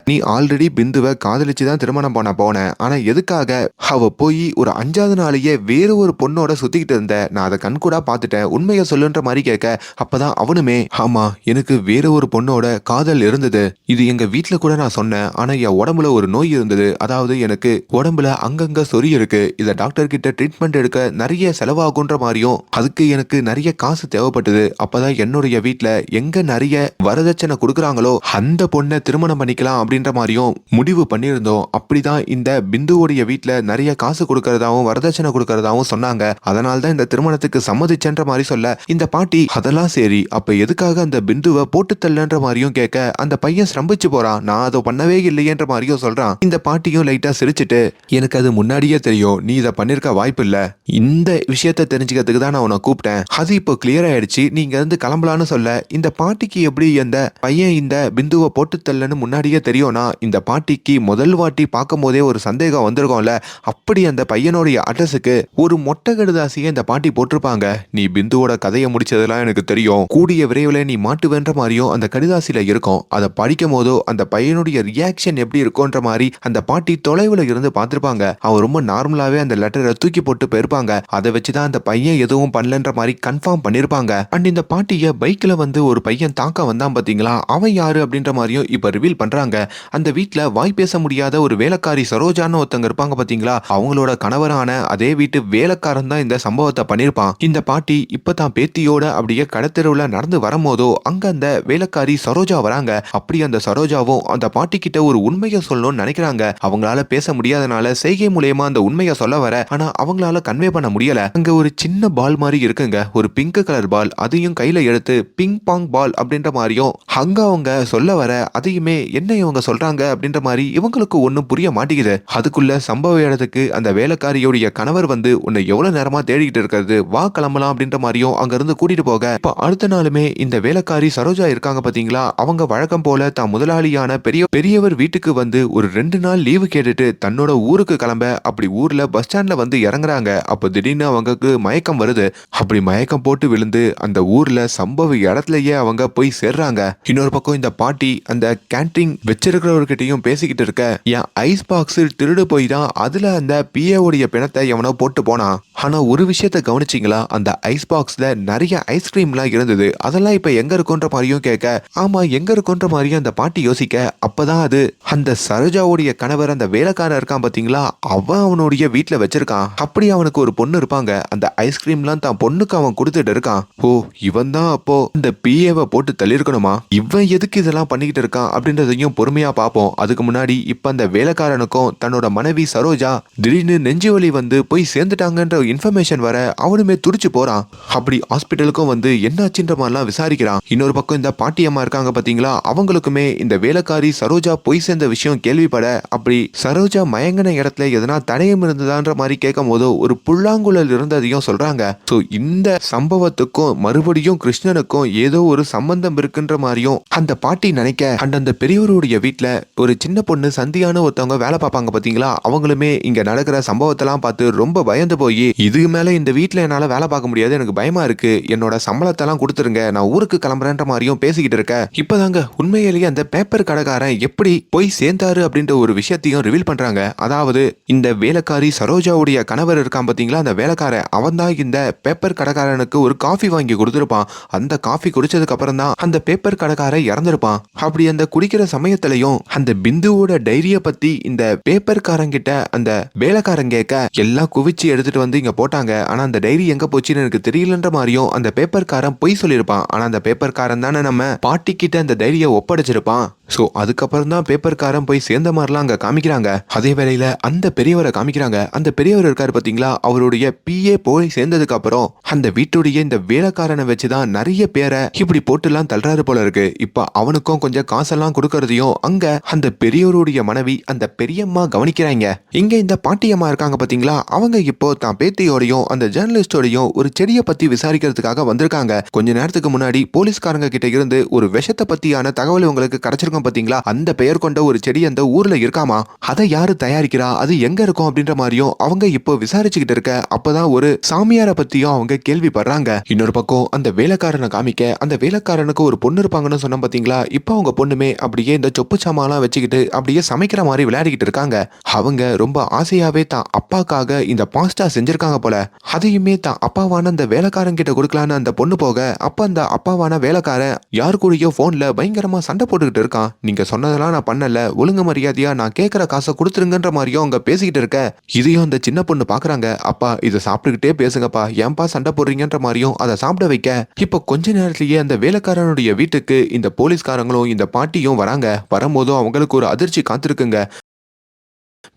நீ ஆல்ரெடி பிந்துவை காதலிச்சு தான் திருமணம் பண்ண போன, ஆனா எதுக்காக அவ போய் ஒரு 5வது நாளையே வேற ஒரு பொண்ணோட சுத்திக்கிட்டு இருந்த, நான் அதை கண்கூடா பார்த்துட்டேன், உண்மையை சொல்லுன்ற மாதிரி கேட்க, அப்பதான் அவனுமே ஆமா எனக்கு வேற ஒரு பொண்ணோட காதல் இருந்தது, இது எங்க வீட்டுல கூட நான் சொன்னேன், ஆனா என் உடம்புல ஒரு நோய் இருந்தது, அதாவது எனக்கு உடம்புல அங்கங்க சொறி இருக்கு, இதை டாக்டர் கிட்ட ட்ரீட்மெண்ட் எடுக்க நிறைய செலவாகுன்ற மாதிரியும் அதுக்கு எனக்கு நிறைய காசு தேவைப்பட்டது, அப்பதான் என்னுடைய வீட்டுல எங்க நிறைய வரதட்சணை கொடுக்குறாங்களோ அந்த பொண்ணை திருமணம் பண்ணிக்கலாம் அப்படின்ற மாதிரியும் முடிவு பண்ணியிருந்தோம். அப்படிதான் இந்த பிந்துவோடைய வீட்டுல நிறைய காசு கொடுக்கறதாவும் வரதட்சணை கொடுக்கறதாவும் சொன்னாங்க. அதனால்தான் இந்த திருமணத்துக்கு சம்மதிச்சன்ற மாதிரி சொல்ல, இந்த பாட்டி அதெல்லாம் சரி அப்ப எதுக்காக அந்த பிந்துவை போட்டு தள்ளன்ற மாதிரியும் கேட்க, அந்த பையன் ஸ்ரம்பிச்சு போறான், நான் அதை பண்ணவே இல்லையன்ற மாதிரியும் சொல்றான். இந்த பாட்டியும் லைட்டா சிரிச்சுட்டு, எனக்கு அது முன்னாடியே தெரியும், நீ இதை பண்ணிருக்க வாய்ப்பு இல்ல, இந்த விஷயத்த தெரிஞ்சுக்கிறதுக்கு தான் நான் உன்னை கூப்பிட்டேன், அது இப்போ கிளியர் ஆயிடுச்சு, நீங்க இருந்து கிளம்பலான்னு சொல்ல, இந்த பாட்டிக்கு எப்படி அந்த பையன் இந்த பிந்துவை போட்டு தள்ளன்னு முன்னாடியே தெரியும்னா இந்த பாட்டிக்கு முதல் வாட்டி பார்க்கும் போதே ஒரு சந்தேகம் வந்திருக்கும்ல. அப்படி அந்த பையனுடைய அட்ரஸுக்கு ஒரு மொட்டை கடுதாசியை இந்த பாட்டி போட்டிருப்பாங்க. நீ பிந்துவோட கதையை முடிச்சதெல்லாம் எனக்கு தெரியும், கூடிய விரைவில் நீ மாட்டுவேன்ற மாதிரியும் அந்த கடிதாசியில இருக்கும். அதை படிக்கும் போதோ அந்த பையனுடைய ரியாக்ஷன் எப்படி இருக்கும்ன்ற மாதிரி அந்த பாட்டி தொலைவுல இருந்து பார்த்திருப்பாங்க. அவன் ரொம்ப நார்மலாவே அந்த லெட்டரை தூக்கி போட்டு போயிருப்பாங்க. அதை வச்சுதான் அந்த பையன் எதுவும் பண்ணலன்ற மாதிரி கன்ஃபார்ம் பண்ணிருப்பாங்க. அண்ட் இந்த பாட்டிய பைக்ல வந்து ஒரு பையன் தாக்க வந்தான் பாத்தீங்களா, அவன் யாரு அப்படின்ற மாதிரியும் இப்ப ரிவீல் பண்றாங்க. அந்த வீட்டுல வாய் பேச முடியாத ஒரு வேலைக்காரி சரோஜான்னு ஒருத்தங்க இருப்பாங்க பாத்தீங்களா, அவங்களோட கணவரான அதே வீட்டு வேலைக்காரன் தான் இந்த சம்பவத்தை பண்ணிருப்பான். இந்த பாட்டி இப்ப தான் பேத்தியோட அப்படியே கடத்தெருவுல நடந்து வரும்போதோ அங்க அந்த வேலைக்காரி சரோஜா வராங்க. அப்படி அந்த சரோஜாவும் அந்த பாட்டி கிட்ட ஒரு உண்மையை சொல்லணும்னு நினைக்கிறாங்க. அவங்களால பேச முடியாதனால செய்கை மூலியமா அந்த உண்மையை சொல்ல வர, ஆனா அவங்களால கன்வே பண்ண முடியல. அங்க ஒரு சின்ன பால் மாதிரி இருக்குங்க, ஒரு பிங்க் கலர் பால். அதையும் கையில எடுத்து பிங் பாங் பால் அப்படின்ற மாதிரியும் அங்க அவங்க சொல்ல வர, அதையுமே என்ன இவங்க சொல்றாங்க அப்படின்ற மாதிரி இவங்களுக்கு ஒண்ணும் புரிய மாட்டேங்குது. அதுக்குள்ள சம்பவ இடத்துக்கு அந்த வேலைக்காரியுடைய கணவர் வந்து உன்னை எவ்வளவு நேரமா தேடிக்கிட்டு இருக்கிறது, வா கிளம்பலாம் அப்படின்ற மாதிரியும் அங்க இருந்து கூட்டிட்டு போக, இப்ப அடுத்த நாளுமே இந்த வேலைக்காரி சரோஜா இருக்காங்க பாத்தீங்களா, அவங்க வழக்கம் போல தான் முதலாளியான பெரியவர் வீட்டுக்கு வந்து ஒரு 2 நாள் லீவு கேட்டுட்டு தன்னோட ஊருக்கு கிளம்ப அப்படி ஊர்ல பஸ் ஸ்டாண்ட்ல வந்து இறங்குறாங்க. அப்ப திடீர்னு அவங்களுக்கு மயக்கம் வருது. அப்படி மயக்கம் போட்டு விழுந்து அந்த ஊர்ல சம்பவ இடத்துலயே அவங்க போய் சேர்றாங்க. இன்னொரு பக்கம் இந்த பாட்டி அந்த கேண்டீன் வச்சிருக்கிறவர்கிட்டயும் பேசிக்கிட்டு இருக்க, என் ஐஸ் பாக்ஸ் திருடு போய் தான் அதுல அந்த பிஏவுடைய பிணத்தை எவனோ போட்டு போனான். ஆனா ஒரு விஷயத்த கவனிச்சிங்களா, அந்த ஐஸ் பாக்ஸ்ல நிறைய ஐஸ்கிரீம்லாம் இருந்தது. அதெல்லாம் இப்ப எங்க இருக்குன்ற மாதிரியும் கேட்க, ஆமா எங்க இருக்குன்ற மாதிரியும் அந்த பாட்டி யோசிக்க, அப்பதான் அது அந்த சரோஜாவுடைய கணவர் அந்த வேலைக்காரன் இருக்கான் பாத்தீங்களா, அவனுடைய வீட்டுல வச்சிருக்கான். அப்படி அவனுக்கு ஒரு பொண்ணு இருப்பாங்க. அந்த ஐஸ்கிரீம்லாம் தான் பொண்ணுக்கு அவன் கொடுத்துட்டு இருக்கான். ஓ, இவன் தான் அப்போ இந்த பிஏவை போட்டு தள்ளிருக்கணுமா, இவன் எதுக்கு இதெல்லாம் பண்ணிக்கிட்டு இருக்கான் அப்படின்றதையும் பொறுமையா பார்ப்போம். அதுக்கு முன்னாடி இப்ப அந்த வேலைக்காரனுக்கும் தன்னோட மனைவி சரோஜா திடீர்னு நெஞ்சு வலி வந்து போய் சேர்ந்துட்டாங்கன்ற இன்ஃபர்மேஷன் வர அவனுமே துடிச்சு போறான். அப்படி ஹாஸ்பிட்டலுக்கும் வந்து என்னாச்சுன்ற மாதிரிலாம் விசாரிக்கிறான். இன்னொரு பக்கம் இந்த பாட்டியம்மா இருக்காங்க பாத்தீங்களா, அவங்களுக்குமே இந்த வேலைக்காரி சரோஜா போய் சேர்ந்த விஷயம் கேள்விப்பட, அப்படி சரோஜா மயங்கின இடத்துல எதனா தடயம் இருந்ததான்ற மாதிரி கேட்கும் போதோ ஒரு புல்லாங்குழல் இருந்ததையும் சொல்றாங்க. சோ இந்த சம்பவத்துக்கும் மறுபடியும் கிருஷ்ணனுக்கும் ஏதோ ஒரு சம்பந்தம் இருக்குன்ற மாதிரியும் அந்த பாட்டி நினைக்க, அந்த பெரியவருடைய வீட்டுல ஒரு சின்ன பொண்ணு சந்தியான ஒருத்தவங்க வேலை பார்ப்பாங்க பாத்தீங்களா, அவங்களுமே இங்க நடக்கிற சம்பவத்தெல்லாம் பார்த்து ரொம்ப பயந்து போய், இதுக்கு மேல இந்த வீட்டுல என்னால வேலை பார்க்க முடியாது, எனக்கு பயமா இருக்கு, என்னோட சம்பளத்தெல்லாம் கொடுத்துருங்க, நான் ஊருக்கு கிளம்புறேன்ற மாதிரியும் பேசிக்கிட்டு இருக்க, இப்பதாங்க உண்மையிலேயே அந்த பேப்பர் கடைக்காரன் எப்படி போய் சேர்ந்தாரு அப்படின்ற ஒரு விஷயத்தையும் ரிவீல் பண்றாங்க. அதாவது இந்த வேலைக்காரி சரோஜாவுடைய கணவர் இருக்கான் பாத்தீங்களா, அந்த வேலைக்காரன் அவன் தான் இந்த பேப்பர் கடைக்காரனுக்கு ஒரு காஃபி வாங்கி கொடுத்துருப்பான். அந்த காஃபி குடிச்சதுக்கு அப்புறம் தான் அந்த பேப்பர் கடைக்காரன் இறந்திருப்பான். அப்படி அந்த குடிக்கிற சமயத்திலையும் அந்த பிந்துவோட டைரிய பத்தி இந்த பேப்பர்காரங்கிட்ட அந்த வேலைக்காரன் கேட்க, எல்லாம் குவிச்சு எடுத்துட்டு வந்து இங்க போட்டாங்க, ஆனா அந்த டைரி எங்க போச்சுன்னு எனக்கு தெரியலன்ற மாதிரியும் அந்த பேப்பர்காரன் பொய் சொல்லியிருப்பான். ஆனா அந்த பேப்பர்காரன் தானே நம்ம பாட்டி கிட்ட அந்த டைரியை ஒப்படைச்சிருப்பான். சோ அதுக்கப்புறம் தான் பேப்பர்காரன் போய் சேர்ந்த மாதிரிலாம் அங்க காமிக்கிறாங்க. அதே வேளையில அந்த பெரியவரை காமிக்கிறாங்க. அந்த பெரியவர் இருக்காரு பாத்தீங்களா, அவருடைய பிஏ போய் சேர்ந்ததுக்கு அப்புறம் அந்த வீட்டுடைய இந்த வேலைக்காரனை வச்சுதான் நிறைய பேரை இப்படி போட்டுலாம் தள்ளுறாரு போல இருக்கு. இப்ப அவனுக்கும் கொஞ்சம் காசெல்லாம் கொடுக்கறதையும் அங்க அந்த பெரியவருடைய மனைவி அந்த பெரியம்மா கவனிக்கிறாங்க. இங்க இந்த பாட்டியம்மா இருக்காங்க பாத்தீங்களா, அவங்க இப்போ தான் பேத்தியோடையும் அந்த ஜேர்னலிஸ்டோடையும் ஒரு செடியை பத்தி விசாரிக்கிறதுக்காக வந்திருக்காங்க. கொஞ்ச நேரத்துக்கு முன்னாடி போலீஸ்காரங்க கிட்ட இருந்து ஒரு விஷத்தை பத்தியான தகவல் உங்களுக்கு கிடைச்சிருக்கும் பாத்தீங்களா, அந்த பெயர் கொண்ட ஒரு செடி அந்த ஊர்ல இருக்காமா, அதை யாரு தயாரிக்கிறா, அது எங்க இருக்கும் அப்படின்ற மாதிரியும் அவங்க இப்போ விசாரிச்சுக்கிட்டு இருக்க, அப்பதான் ஒரு சாமியாரை பத்தியும் அவங்க கேள்விப்படுறாங்க. இன்னொரு பக்கம் அந்த வேலைக்காரனை காமிக்க, அந்த வேலைக்காரனுக்கு ஒரு பொண்ணு இருப்பாங்கன்னு சொன்ன பாத்தீங்களா, இப்போ அவங்க பொண்ணுமே அப்படியே இந்த சொப்பு சாமான்லாம் வச்சுக்கிட்டு அப்படியே சமைக்கிற மாதிரி விளையாடிக்கிட்டு இருக்காங்க. அவங்க ரொம்ப ஆசையாவே தான் அப்பாக்காக இந்த பாஸ்டா செஞ்சிருக்காங்க போல. அதையுமே தான் அப்பாவான அந்த வேலைக்காரன் கிட்ட கொடுக்கலான்னு அந்த பொண்ணு போக, அப்ப அந்த அப்பாவான வேலைக்காரன் யாரு கூடயோ போன்ல பயங்கரமா சண்டை போட்டுக்கிட்டு இருக்கான். நீங்க சொன்னதெல்லாம் நான் பண்ணல, ஒழுங்கு மரியாதையா நான் கேட்கிற காசை கொடுத்துருங்கன்ற மாதிரியும் அவங்க பேசிக்கிட்டு இருக்க, இதையும் அந்த சின்ன பொண்ணு பாக்குறாங்க. அப்பா இதை சாப்பிட்டுக்கிட்டே பேசுங்கப்பா, ஏன்பா சண்டை போடுறீங்கன்ற மாதிரியும் அதை சாப்பிட வைக்க, இப்ப கொஞ்ச நேரத்திலேயே அந்த வேலைக்காரனுடைய வீட்டுக்கு இந்த போலீஸ்காரங்களும் இந்த பாட்டியும் வராங்க. வரும்போதும் அவங்களுக்கு ஒரு அதிர்ச்சி காத்திருக்குங்க.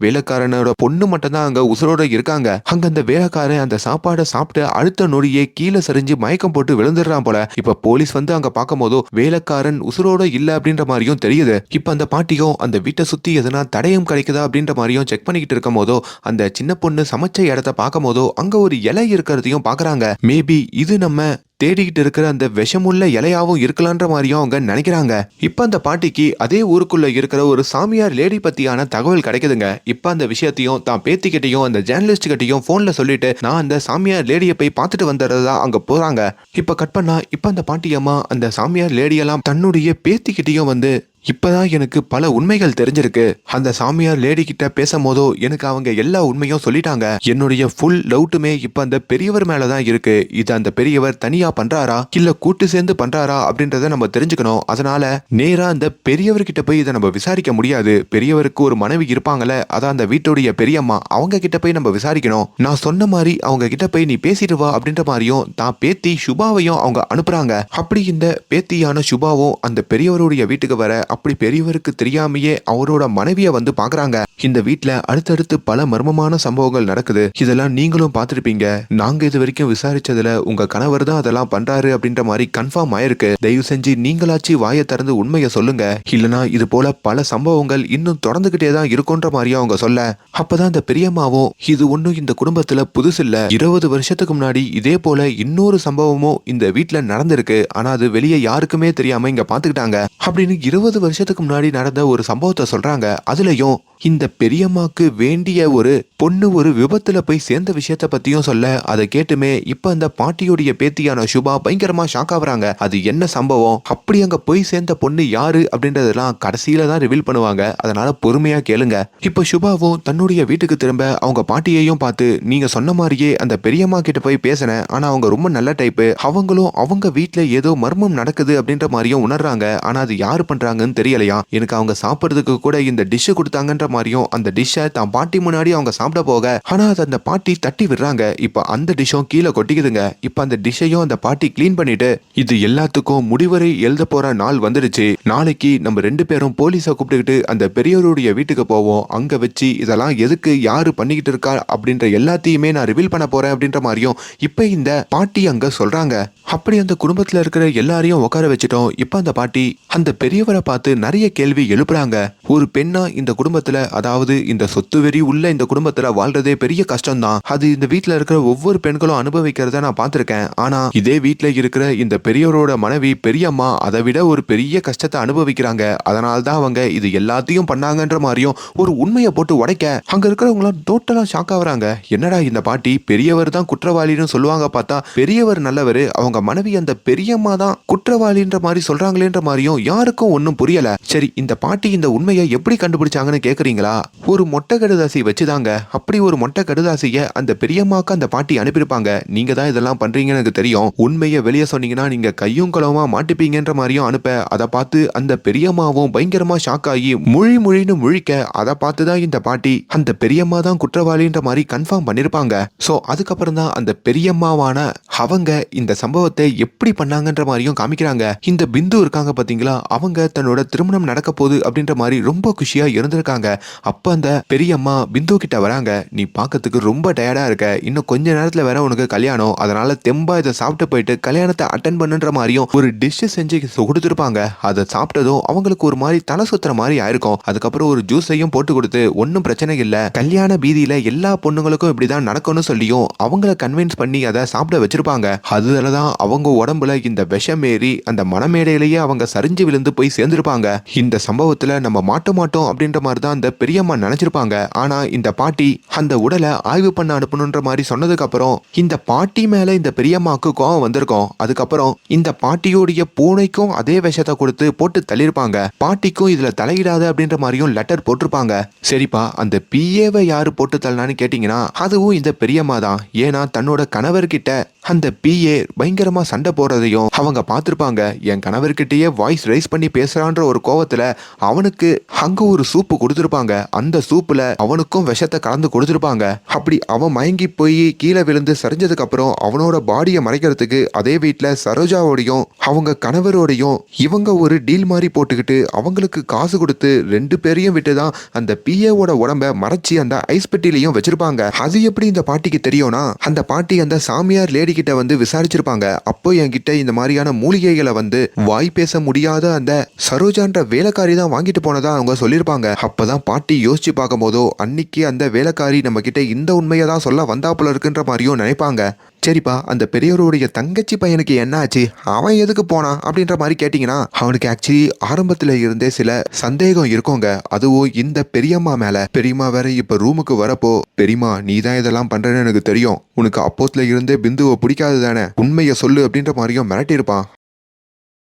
வேலைக்காரனோட பொண்ணு மட்டும் தான் அங்க உசுரோட இருக்காங்க. அங்க அந்த வேலைக்காரன் அந்த சாப்பாடை சாப்பிட்டு அடுத்த நொடியே கீழே சரிஞ்சு மயக்கம் போட்டு விழுந்துடுறான் போல. இப்ப போலீஸ் வந்து அங்க பார்க்கும் போதோ வேலைக்காரன் உசுரோட இல்ல அப்படின்ற மாதிரியும் தெரியுது. இப்ப அந்த பாட்டியும் அந்த வீட்டை சுத்தி எதனா தடயம் கிடைக்குதா அப்படின்ற மாதிரியும் செக் பண்ணிக்கிட்டு இருக்கும் போதோ அந்த சின்ன பொண்ணு சமைச்ச இடத்த பார்க்கும் போதோ அங்க ஒரு இலை இருக்கிறதையும் பாக்குறாங்க. மேபி இது நம்ம தேடிக்கிட்டு இருக்கிற அந்த விஷமுள்ள இலையாவும் இருக்கலான்ற மாதிரியும் அவங்க நினைக்கிறாங்க. இப்ப அந்த பாட்டிக்கு அதே ஊருக்குள்ள இருக்கிற ஒரு சாமியார் லேடி பத்தியான தகவல் கிடைக்குதுங்க. இப்ப அந்த விஷயத்தையும் தான் பேத்திக்கிட்டையும் அந்த ஜேர்னலிஸ்ட் கிட்டையும் போன்ல சொல்லிட்டு நான் அந்த சாமியார் லேடியை போய் பார்த்துட்டு வந்துடுறதா அங்க போறாங்க. இப்ப கட் பண்ணா இப்ப அந்த பாட்டியம்மா அந்த சாமியார் லேடியெல்லாம் தன்னுடைய பேத்திக்கிட்டையும் வந்து இப்பதான் எனக்கு பல உண்மைகள் தெரிஞ்சிருக்கு. அந்த சாமியார் லேடி கிட்ட பேசும்போதோ எனக்கு அவங்க எல்லா உண்மையும் சொல்லிட்டாங்க. என்னுடைய ஃபுல் டவுட்டுமே இப்ப அந்த பெரியவர் மேலதான் இருக்கு. இது அந்த பெரியவர் தனியா பண்றாரா இல்ல கூட்டு சேர்ந்து பண்றாரா அப்படின்றத நம்ம தெரிஞ்சுக்கணும். அதனால நேரா அந்த பெரியவர்கிட்ட போய் இதை நம்ம விசாரிக்க முடியாது. பெரியவருக்கு ஒரு மனைவி இருப்பாங்கல்ல, அதான் அந்த வீட்டுடைய பெரியம்மா, அவங்க கிட்ட போய் நம்ம விசாரிக்கணும். நான் சொன்ன மாதிரி அவங்க கிட்ட போய் நீ பேசிட்டு வா அப்படின்ற மாதிரியும் தான் பேத்தி சுபாவையும் அவங்க அனுப்புறாங்க. அப்படி இந்த பேத்தியான சுபாவும் அந்த பெரியவருடைய வீட்டுக்கு வர, அப்படி பெரியவருக்கு தெரியாமையே அவரோட மனைவிய வந்து பாக்குறாங்க. இந்த வீட்ல அடுத்தடுத்து பல மர்மமான சம்பவங்கள் நடக்குது. இதெல்லாம் நீங்களும் பார்த்திருப்பீங்க. நாங்க இது வரைக்கும் விசாரிச்சதுல உங்க கணவர் தான் அதெல்லாம் பண்றாரு அப்படின்ற மாதிரி கன்ஃபார்ம் ஆயிருக்கு. தயவு செஞ்சு நீங்களாச்சு வாயை திறந்து உண்மையை சொல்லுங்க. இல்லனா இது போல பல சம்பவங்கள் இன்னும் தொடர்ந்துகிட்டே தான் இருக்குன்ற மாதிரியும் அவங்க சொல்ல, அப்பதான் அந்த பெரியம்மாவும் இது ஒண்ணும் இந்த குடும்பத்துல புதுசு இல்ல, 20 வருஷத்துக்கு முன்னாடி இதே போல இன்னொரு சம்பவமும் இந்த வீட்ல நடந்திருக்கு. ஆனா அது வெளியே யாருக்குமே தெரியாம இங்க பாத்துக்கிட்டாங்க அப்படின்னு 20 வருஷத்துக்கு முன்னாடி நடந்த ஒரு சம்பவத்தை சொல்றாங்க. அதுலயும் இந்த பெரியம்மாக்கு வேண்டிய ஒரு பொண்ணு ஒரு விபத்துல போய் சேர்ந்த விஷயத்த பத்தியும் சொல்ல, அதை கேட்டுமே இப்ப அந்த பாட்டியுடைய பேத்தியான சுபா பயங்கரமா ஷாக் ஆகுறாங்க. அது என்ன சம்பவம், அப்படி அங்க போய் சேர்ந்த பொண்ணு யாரு அப்படின்றதெல்லாம் கடைசியில தான் ரிவீல் பண்ணுவாங்க. அதனால பொறுமையா கேளுங்க. இப்ப சுபாவும் தன்னுடைய வீட்டுக்கு திரும்ப அவங்க பாட்டியையும் பார்த்து, நீங்க சொன்ன மாதிரியே அந்த பெரியம்மா கிட்ட போய் பேசினேன். ஆனா அவங்க ரொம்ப நல்ல டைப்பு. அவங்களும் அவங்க வீட்டுல ஏதோ மர்மம் நடக்குது அப்படின்ற மாதிரியும் உணர்றாங்க. ஆனா அது யாரு பண்றாங்கன்னு தெரியலையா. எனக்கு அவங்க சாப்பிடுறதுக்கு கூட இந்த டிஷ் கொடுத்தாங்கன்ற மாதிரியும் அந்த டிஷ்ஷை தான் பாட்டி முன்னாடி அவங்க சாப்பிட போக, ஆனா அது அந்த பாட்டி தட்டி விடுறாங்க. இப்ப அந்த டிஷ்ஷும் கீழே கொட்டிக்குதுங்க. இப்ப அந்த டிஷ்ஷையும் அந்த பாட்டி கிளீன் பண்ணிட்டு, இது எல்லாத்துக்கும் முடிவரை எழுத போற நாள் வந்துடுச்சு. நாளைக்கு நம்ம 2 பேரும் போலீஸை கூப்பிட்டுக்கிட்டு அந்த பெரியவருடைய வீட்டுக்கு போவோம். அங்க வச்சு இதெல்லாம் எதுக்கு யாரு பண்ணிக்கிட்டு இருக்கா அப்படின்ற எல்லாத்தையுமே நான் ரிவீல் பண்ண போறேன் அப்படின்ற மாதிரியும் இப்ப இந்த பாட்டி அங்க சொல்றாங்க. அப்படி அந்த குடும்பத்துல இருக்கிற எல்லாரையும் உட்கார வச்சுட்டோம். இப்ப அந்த பாட்டி அந்த பெரியவரை பார்த்து நிறைய கேள்வி எழுப்புறாங்க. ஒரு பெண்ணா இந்த குடும்பத்துல, அதாவது இந்த சொத்து வெறி உள்ள இந்த குடும்பத்துல வாழ்றதே பெரிய கஷ்டம் தான். அது இந்த வீட்டுல இருக்கிற ஒவ்வொரு பெண்களும் அனுபவிக்கிறத நான் பார்த்திருக்கேன். ஆனா இதே வீட்டுல இருக்கிற இந்த பெரியவரோட மனைவி பெரியம்மா அதை விட ஒரு பெரிய கஷ்டத்தை அனுபவிக்கிறாங்க. அதனால்தான் அவங்க இது எல்லாத்தையும் பண்ணாங்கன்ற மாதிரியும் ஒரு உண்மையை போட்டு உடைக்க, அங்க இருக்கிறவங்களாம் டோட்டலா ஷாக் ஆகுறாங்க. என்னடா இந்த பாட்டி பெரியவர் தான் குற்றவாளின்னு சொல்லுவாங்க, பார்த்தா பெரியவர் நல்லவர், அவங்க மனைவி அந்த பெரியம்மா தான் குற்றவாளின்ற மாதிரி சொல்றாங்களேன்ற மாதிரியும் யாருக்கும் ஒன்னும் புரியல. சரி, இந்த பாட்டி இந்த உண்மையை எப்படி கண்டுபிடிச்சாங்கன்னு கேக்குறீங்களா? ஒரு மொட்டை கடுதாசி வச்சுதாங்க. அப்படி ஒரு மொட்டை கடுதாசிய அந்த பெரியம்மாக்கு அந்த பாட்டி அனுப்பியிருப்பாங்க. நீங்க தான் இதெல்லாம் பண்றீங்கன்னு எனக்கு தெரியும், உண்மையை வெளியே சொன்னீங்கன்னா நீங்க கையும் களவுமா மாட்டிப்பீங்கன்ற மாதிரியும் அனுப்ப, அதை பார்த்து அந்த பெரியம்மாவும் பயங்கரமா ஷாக் ஆகி முழின்னு முழிக்க, அதை பார்த்துதான் இந்த பாட்டி அந்த பெரியம்மா தான் குற்றவாளின்ற மாதிரி கன்ஃபார்ம் பண்ணிருப்பாங்க. சோ அதுக்கப்புறம் தான் அந்த பெரியம்மாவான அவங்க இந்த சம்பவத்தை எப்படி பண்ணாங்கன்ற மாதிரியும் காமிக்கிறாங்க. இந்த பிந்து இருக்காங்க பாத்தீங்களா, அவங்க தன்னோட திருமணம் நடக்க போகுது அப்படின்ற மாதிரி ரொம்ப குஷியா இருந்திருக்காங்க. அப்ப அந்த பெரியம்மா பிந்து கிட்ட வராங்க. நீ பார்க்கிறதுக்கு ரொம்ப டயர்டா இருக்க, இன்னும் கொஞ்ச நேரத்துல வேற உனக்கு கல்யாணம், அதனால தெம்பா இதை சாப்பிட்டு போயிட்டு கல்யாணத்தை அட்டன் பண்ணுன்ற மாதிரியும் ஒரு டிஷ் செஞ்சு கொடுத்துருப்பாங்க. அதை சாப்பிட்டதும் அவங்களுக்கு ஒரு மாதிரி தலை சுத்துற மாதிரி ஆயிருக்கும். அதுக்கப்புறம் ஒரு ஜூஸையும் போட்டு கொடுத்து, ஒன்னும் பிரச்சனை இல்ல, கல்யாண பீதியில எல்லா பொண்ணுங்களுக்கும் இப்படிதான் நடக்கும்னு சொல்லியும் அவங்கள கன்வின்ஸ் பண்ணி அதை சாப்பிட வச்சிருப்பாங்க. அதுலதான் அவங்க உடம்புல இந்த விஷம் ஏறி அந்த மனமேடையிலேயே அவங்க சரிஞ்சு விழுந்து போய் சேர்ந்திருப்பாங்க. இந்த சம்பவத்துல நம்ம மாட்டோம் அப்படின்ற மாதிரி தான் அந்த பெரியம்மா நினைச்சிருப்பாங்க. ஆனா இந்த பாட்டி அந்த உடலை ஆய்வு பண்ண அனுப்பணுன்ற மாதிரி சொன்னதுக்கு அப்புறம் இந்த பாட்டி மேல இந்த பெரியம்மாக்கு கோவம் வந்திருக்கும். அதுக்கப்புறம் இந்த பாட்டியோடைய பூனைக்கும் அதே விஷத்தை கொடுத்து போட்டு தள்ளிருப்பாங்க. பாட்டிக்கும் இதுல தலையிடாத அப்படின்ற மாதிரியும் லெட்டர் போட்டிருப்பாங்க. சரிப்பா, அந்த பிஏவை யாரு போட்டு தள்ளினான்னு கேட்டீங்கன்னா அதுவும் இந்த பெரியம்மா தான். ஏன்னா தன்னோட கணவர்கிட்ட அந்த பிஏ பயங்கரமா சண்டை போடுறதையும் அவங்க பார்த்திருப்பாங்க. என் கணவர்கிட்டயே வாய்ஸ் ரைஸ் பண்ணி பேசுறான்ற ஒரு கோவத்துல அவனுக்கு அங்க ஒரு சூப்பு கொடுத்திருப்பாங்க. அந்த சூப்புல அவனுக்கும் விஷத்தை கலந்து கொடுத்திருப்பாங்க. அப்படி அவன் மயங்கி போய் கீழே விழுந்து சரிஞ்சதுக்கு அப்புறம் அவனோட பாடியை மறைக்கிறதுக்கு அதே வீட்டுல சரோஜாவோடையும் அவங்க கணவரோடையும் இவங்க ஒரு டீல் மாதிரி போட்டுக்கிட்டு அவங்களுக்கு காசு கொடுத்து 2 பேரையும் விட்டுதான் அந்த பிஏவோட உடம்ப மறைச்சி அந்த ஐஸ் பெட்டிலையும் வச்சிருப்பாங்க. அது எப்படி இந்த பாட்டிக்கு தெரியும்னா, அந்த பாட்டி அந்த சாமியார் லேடி கிட்ட வந்து விசாரிச்சிருப்பாங்க. அப்போ என்கிட்ட இந்த மாதிரியான மூலிகைகளை வந்து வாய் பேச முடியாத அந்த சரோஜான்ற வேலைக்காரி தான் வாங்கிட்டு போனதா அவங்க சொல்லியிருப்பாங்க. அப்பதான் பாட்டி யோசிச்சு பார்க்கும் போதோ, அன்னைக்கு அந்த வேலைக்காரி நம்ம கிட்ட இந்த உண்மையை தான் சொல்ல வந்தாப்புல இருக்குன்ற மாதிரியும் நினைப்பாங்க. சரிப்பா, அந்த பெரியவருடைய தங்கச்சி பையனுக்கு என்ன ஆச்சு, அவன் எதுக்கு போனான் அப்படின்ற மாதிரி கேட்டீங்கன்னா, அவனுக்கு ஆக்சுவலி ஆரம்பத்துல இருந்தே சில சந்தேகம் இருக்குங்க. அதுவும் இந்த பெரியம்மா மேல. பெரியம்மா வேற இப்ப ரூமுக்கு வரப்போ, பெரியம்மா நீ தான் இதெல்லாம் பண்றேன்னு எனக்கு தெரியும், உனக்கு அப்போஸ்ல இருந்தே பிந்துவை பிடிக்காது தானே, உண்மையை சொல்லு அப்படின்ற மாதிரியும் மிரட்டி இருப்பான்.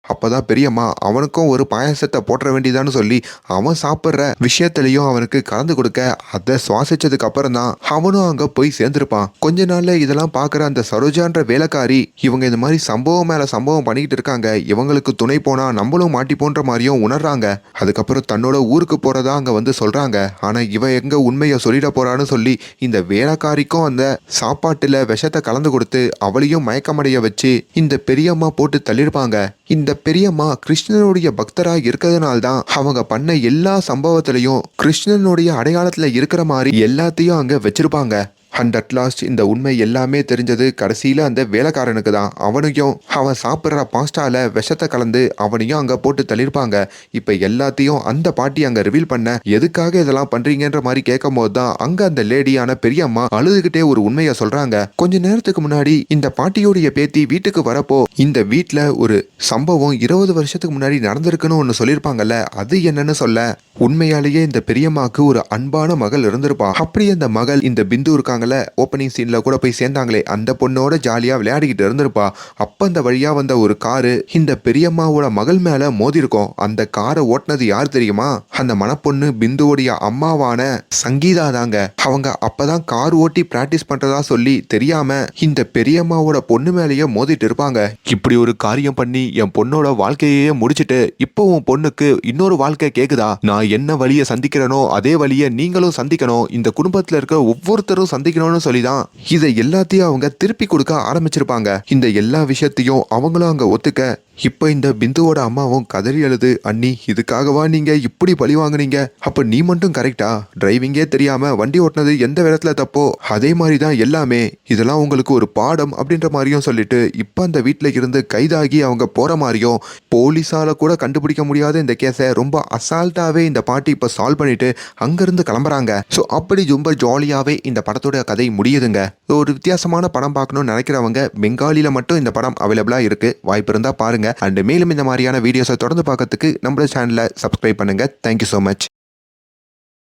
அப்பதான் பெரியம்மா அவனுக்கும் ஒரு பாயாசத்தை போட்டுற வேண்டியதான்னு சொல்லி அவன் சாப்பிட்ற விஷயத்திலையும் அவனுக்கு கலந்து கொடுக்க அதை சுவாசிச்சதுக்கு அப்புறம் தான் அவனும் அங்க போய் சேர்ந்திருப்பான். கொஞ்ச நாள்ல இதெல்லாம் பாக்குற அந்த சரோஜான்ற வேலைக்காரி இவங்க இந்த மாதிரி சம்பவம் மேல சம்பவம் பண்ணிக்கிட்டு இருக்காங்க, இவங்களுக்கு துணை போனா நம்மளும் மாட்டிப்போன்ற மாதிரியும் உணர்றாங்க. அதுக்கப்புறம் தன்னோட ஊருக்கு போறதா அங்க வந்து சொல்றாங்க. ஆனா இவ எங்க உண்மையை சொல்லிட போறான்னு சொல்லி இந்த வேலைக்காரிக்கும் அந்த சாப்பாட்டுல விஷத்தை கலந்து கொடுத்து அவளையும் மயக்கமடைய வச்சு இந்த பெரியம்மா போட்டு தள்ளிருப்பாங்க. இந்த பெரியம்மா கிருஷ்ணனுடைய பக்தரா இருக்கிறதுனால்தான் அவங்க பண்ண எல்லா சம்பவத்திலையும் கிருஷ்ணனுடைய அடையாளத்துல இருக்கிற மாதிரி எல்லாத்தையும் அங்க வச்சிருப்பாங்க. அண்ட் அட் லாஸ்ட் இந்த உண்மை எல்லாமே தெரிஞ்சது கடைசியில அந்த வேலைக்காரனுக்கு தான். அவனையும் அவன் சாப்பிட்ற பாஸ்டால விஷத்தை கலந்து அவனையும் அங்க போட்டு தள்ளிருப்பாங்க. இப்ப எல்லாத்தையும் அந்த பாட்டி அங்க ரிவீல் பண்ண எதுக்காக இதெல்லாம் பண்றீங்கன்ற மாதிரி கேட்கும் போது தான் அங்க அந்த லேடியான பெரியம்மா அழுதுகிட்டே ஒரு உண்மையை சொல்றாங்க. கொஞ்ச நேரத்துக்கு முன்னாடி இந்த பாட்டியோடைய பேத்தி வீட்டுக்கு வரப்போ இந்த வீட்டுல ஒரு சம்பவம் 20 வருஷத்துக்கு முன்னாடி நடந்திருக்குன்னு ஒண்ணு சொல்லியிருப்பாங்கல்ல, அது என்னன்னு சொல்ல உண்மையாலேயே இந்த பெரியம்மாக்கு ஒரு அன்பான மகள் இருந்திருப்பா. அப்படி அந்த மகள் இந்த பிந்து இருக்காங்கல்ல ஓப்பனிங் சீன்ல கூட போய் சேர்ந்தாங்களே, அந்த பொண்ணோட ஜாலியா விளையாடிக்கிட்டு இருந்திருப்பா. அப்ப அந்த வழியா வந்த ஒரு காரு இந்த பெரியம்மாவோட மகள் மேல மோதி இருக்கும். அந்த காரை ஓட்டுனது யார் தெரியுமா? அந்த மணப்பொண்ணு பிந்துவோடைய அம்மாவான சங்கீதா தாங்க. அவங்க அப்பதான் கார் ஓட்டி பிராக்டிஸ் பண்றதா சொல்லி தெரியாம இந்த பெரியம்மாவோட பொண்ணு மேலேயே மோதிட்டு இருப்பாங்க. இப்படி ஒரு காரியம் பண்ணி என் பொண்ணோட வாழ்க்கையே முடிச்சிட்டு இப்போ உன் பொண்ணுக்கு இன்னொரு வாழ்க்கை கேக்குதா? நான் என்ன வழியை சந்திக்கிறனோ அதே வழியை நீங்களும் சந்திக்கணும், இந்த குடும்பத்துல இருக்க ஒவ்வொருத்தரும் சந்திக்கணும்னு சொல்லிதான் இதை எல்லாத்தையும் அவங்க திருப்பி கொடுக்க ஆரம்பிச்சிருப்பாங்க. இந்த எல்லா விஷயத்தையும் அவங்களும் அங்க ஒத்துக்க இப்ப இந்த பிந்துவோட அம்மாவும் கதறி அழுது, அண்ணி இதுக்காகவா நீங்க இப்படி பழி வாங்குனீங்க? அப்ப நீ மட்டும் கரெக்டா? டிரைவிங்கே தெரியாம வண்டி ஓட்டினது எந்த விதத்துல தப்போ அதே மாதிரிதான் எல்லாமே, இதெல்லாம் உங்களுக்கு ஒரு பாடம் அப்படின்ற மாதிரியும் சொல்லிட்டு இப்ப அந்த வீட்டுல இருந்து கைதாகி அவங்க போற மாதிரியும் போலீஸால கூட கண்டுபிடிக்க முடியாத இந்த கேஸை ரொம்ப அசால்ட்டாவே இந்த பாட்டி இப்ப சால்வ் பண்ணிட்டு அங்கிருந்து கிளம்புறாங்க. ஸோ அப்படி ரொம்ப ஜாலியாவே இந்த படத்தோட கதை முடியுதுங்க. ஒரு வித்தியாசமான படம் பார்க்கணும்னு நினைக்கிறவங்க பெங்காலில மட்டும் இந்த படம் அவைலபிளா இருக்கு, வாய்ப்பு இருந்தா பாருங்க. அண்ட் மேலும் இந்த மாதிரியான வீடியோஸை தொடர்ந்து பார்க்கறதுக்கு நம்மளோட சேனலை சப்ஸ்கிரைப் பண்ணுங்க. Thank you so much.